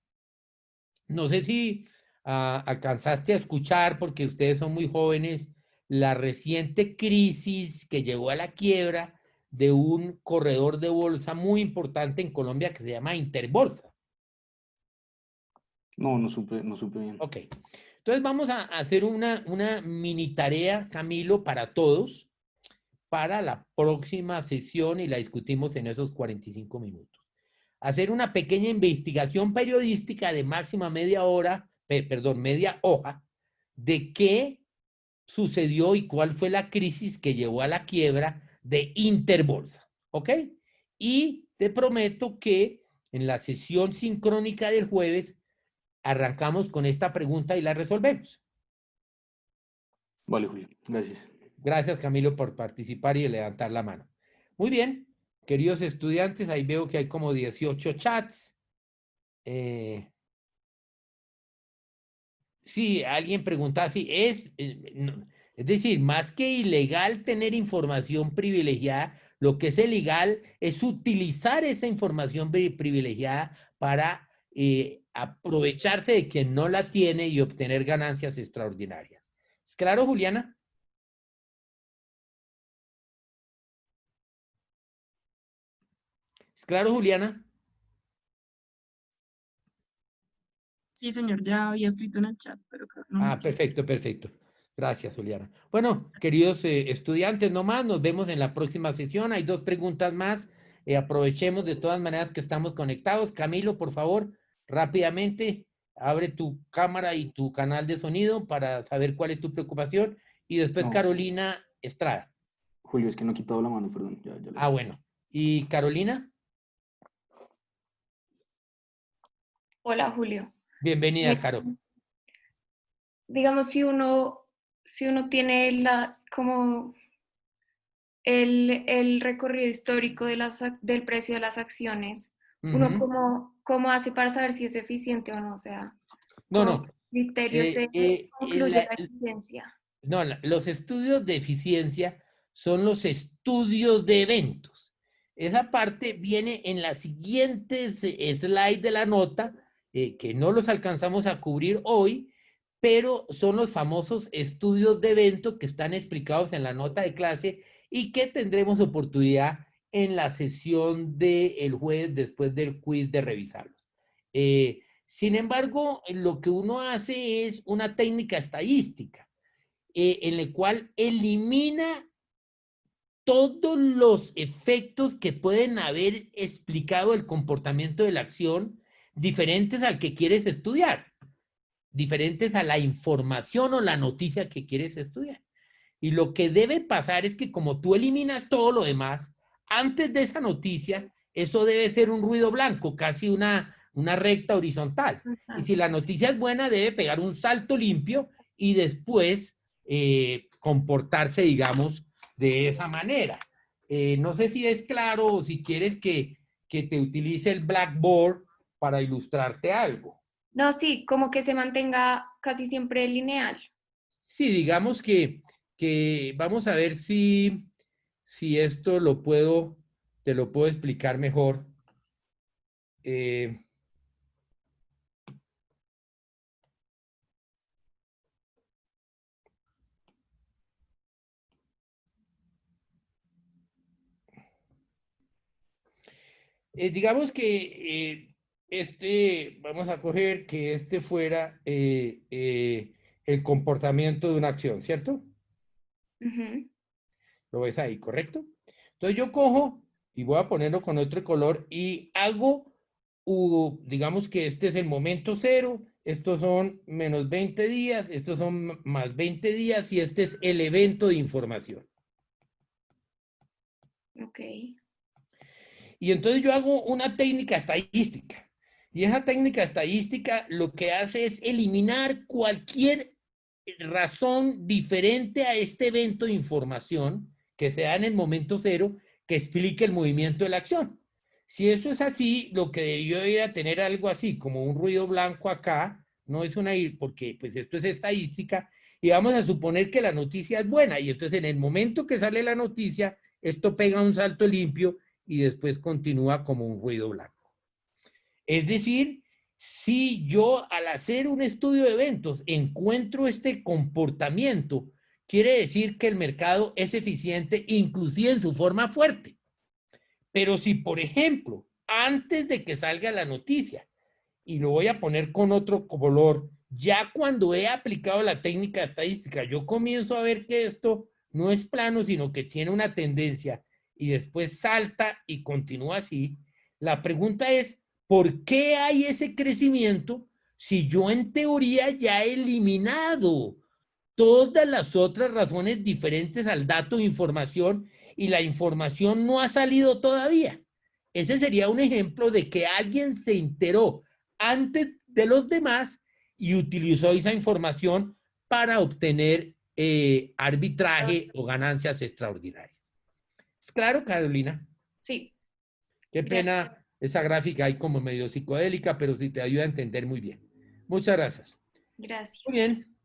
S1: No sé si alcanzaste a escuchar, porque ustedes son muy jóvenes, la reciente crisis que llevó a la quiebra de un corredor de bolsa muy importante en Colombia que se llama Interbolsa.
S21: No, no supe bien.
S1: Ok. Entonces vamos a hacer una mini tarea, Camilo, para todos, para la próxima sesión y la discutimos en esos 45 minutos. Hacer una pequeña investigación periodística de máxima media hoja, de qué sucedió y cuál fue la crisis que llevó a la quiebra de Interbolsa, ¿ok? Y te prometo que en la sesión sincrónica del jueves arrancamos con esta pregunta y la resolvemos.
S21: Vale, Julio, gracias.
S1: Gracias, Camilo, por participar y levantar la mano. Muy bien, queridos estudiantes, ahí veo que hay como 18 chats. Sí, alguien preguntaba si es decir, más que ilegal tener información privilegiada, lo que es ilegal es utilizar esa información privilegiada para aprovecharse de quien no la tiene y obtener ganancias extraordinarias. ¿Es claro, Juliana? ¿Es claro, Juliana?
S14: Sí, señor, ya había escrito en el chat, pero creo que no.
S1: Perfecto, perfecto. Gracias, Juliana. Bueno, queridos estudiantes, no más, nos vemos en la próxima sesión. Hay 2 preguntas más. Aprovechemos de todas maneras que estamos conectados. Camilo, por favor, rápidamente, abre tu cámara y tu canal de sonido para saber cuál es tu preocupación. Y después Carolina Estrada.
S21: Julio, es que no he quitado la mano, perdón. Ya
S1: bueno. ¿Y Carolina?
S11: Hola, Julio.
S1: Bienvenida, Caro.
S11: Digamos, si uno tiene como el recorrido histórico del precio de las acciones, uno cómo hace para saber si es eficiente o no, o sea, ¿qué criterios se concluye la eficiencia?
S1: No, los estudios de eficiencia son los estudios de eventos. Esa parte viene en las siguientes slides de la nota, que no los alcanzamos a cubrir hoy, pero son los famosos estudios de evento que están explicados en la nota de clase y que tendremos oportunidad en la sesión del jueves después del quiz de revisarlos. Sin embargo, lo que uno hace es una técnica estadística en la cual elimina todos los efectos que pueden haber explicado el comportamiento de la acción diferentes al que quieres estudiar, diferentes a la información o la noticia que quieres estudiar. Y lo que debe pasar es que como tú eliminas todo lo demás, antes de esa noticia, eso debe ser un ruido blanco, casi una recta horizontal. Y si la noticia es buena, debe pegar un salto limpio y después comportarse, digamos, de esa manera. No sé si es claro o si quieres que te utilice el Blackboard para ilustrarte algo.
S11: No, sí, como que se mantenga casi siempre lineal.
S1: Sí, digamos que vamos a ver si esto te lo puedo explicar mejor. Digamos que vamos a coger que este fuera el comportamiento de una acción, ¿cierto? Lo ves ahí, ¿correcto? Entonces yo cojo y voy a ponerlo con otro color y hago, digamos que este es el momento 0, estos son menos 20 días, estos son más 20 días y este es el evento de información.
S11: Ok.
S1: Y entonces yo hago una técnica estadística. Y esa técnica estadística lo que hace es eliminar cualquier razón diferente a este evento de información que se da en el momento 0 que explique el movimiento de la acción. Si eso es así, lo que debió ir a tener algo así, como un ruido blanco acá, no es porque pues esto es estadística, y vamos a suponer que la noticia es buena, y entonces en el momento que sale la noticia, esto pega un salto limpio y después continúa como un ruido blanco. Es decir, si yo al hacer un estudio de eventos encuentro este comportamiento, quiere decir que el mercado es eficiente inclusive en su forma fuerte. Pero si, por ejemplo, antes de que salga la noticia, y lo voy a poner con otro color, ya cuando he aplicado la técnica estadística, yo comienzo a ver que esto no es plano, sino que tiene una tendencia y después salta y continúa así. La pregunta es, ¿por qué hay ese crecimiento si yo en teoría ya he eliminado todas las otras razones diferentes al dato de información y la información no ha salido todavía? Ese sería un ejemplo de que alguien se enteró antes de los demás y utilizó esa información para obtener arbitraje o ganancias extraordinarias. ¿Es claro, Carolina?
S11: Sí.
S1: Qué pena esa gráfica ahí como medio psicodélica, pero sí te ayuda a entender muy bien. Muchas gracias.
S11: Gracias.
S1: Muy bien.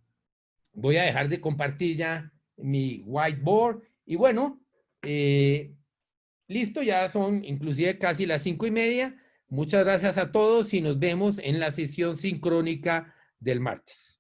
S1: Voy a dejar de compartir ya mi whiteboard. Y bueno, listo, ya son inclusive casi las 5:30. Muchas gracias a todos y nos vemos en la sesión sincrónica del martes.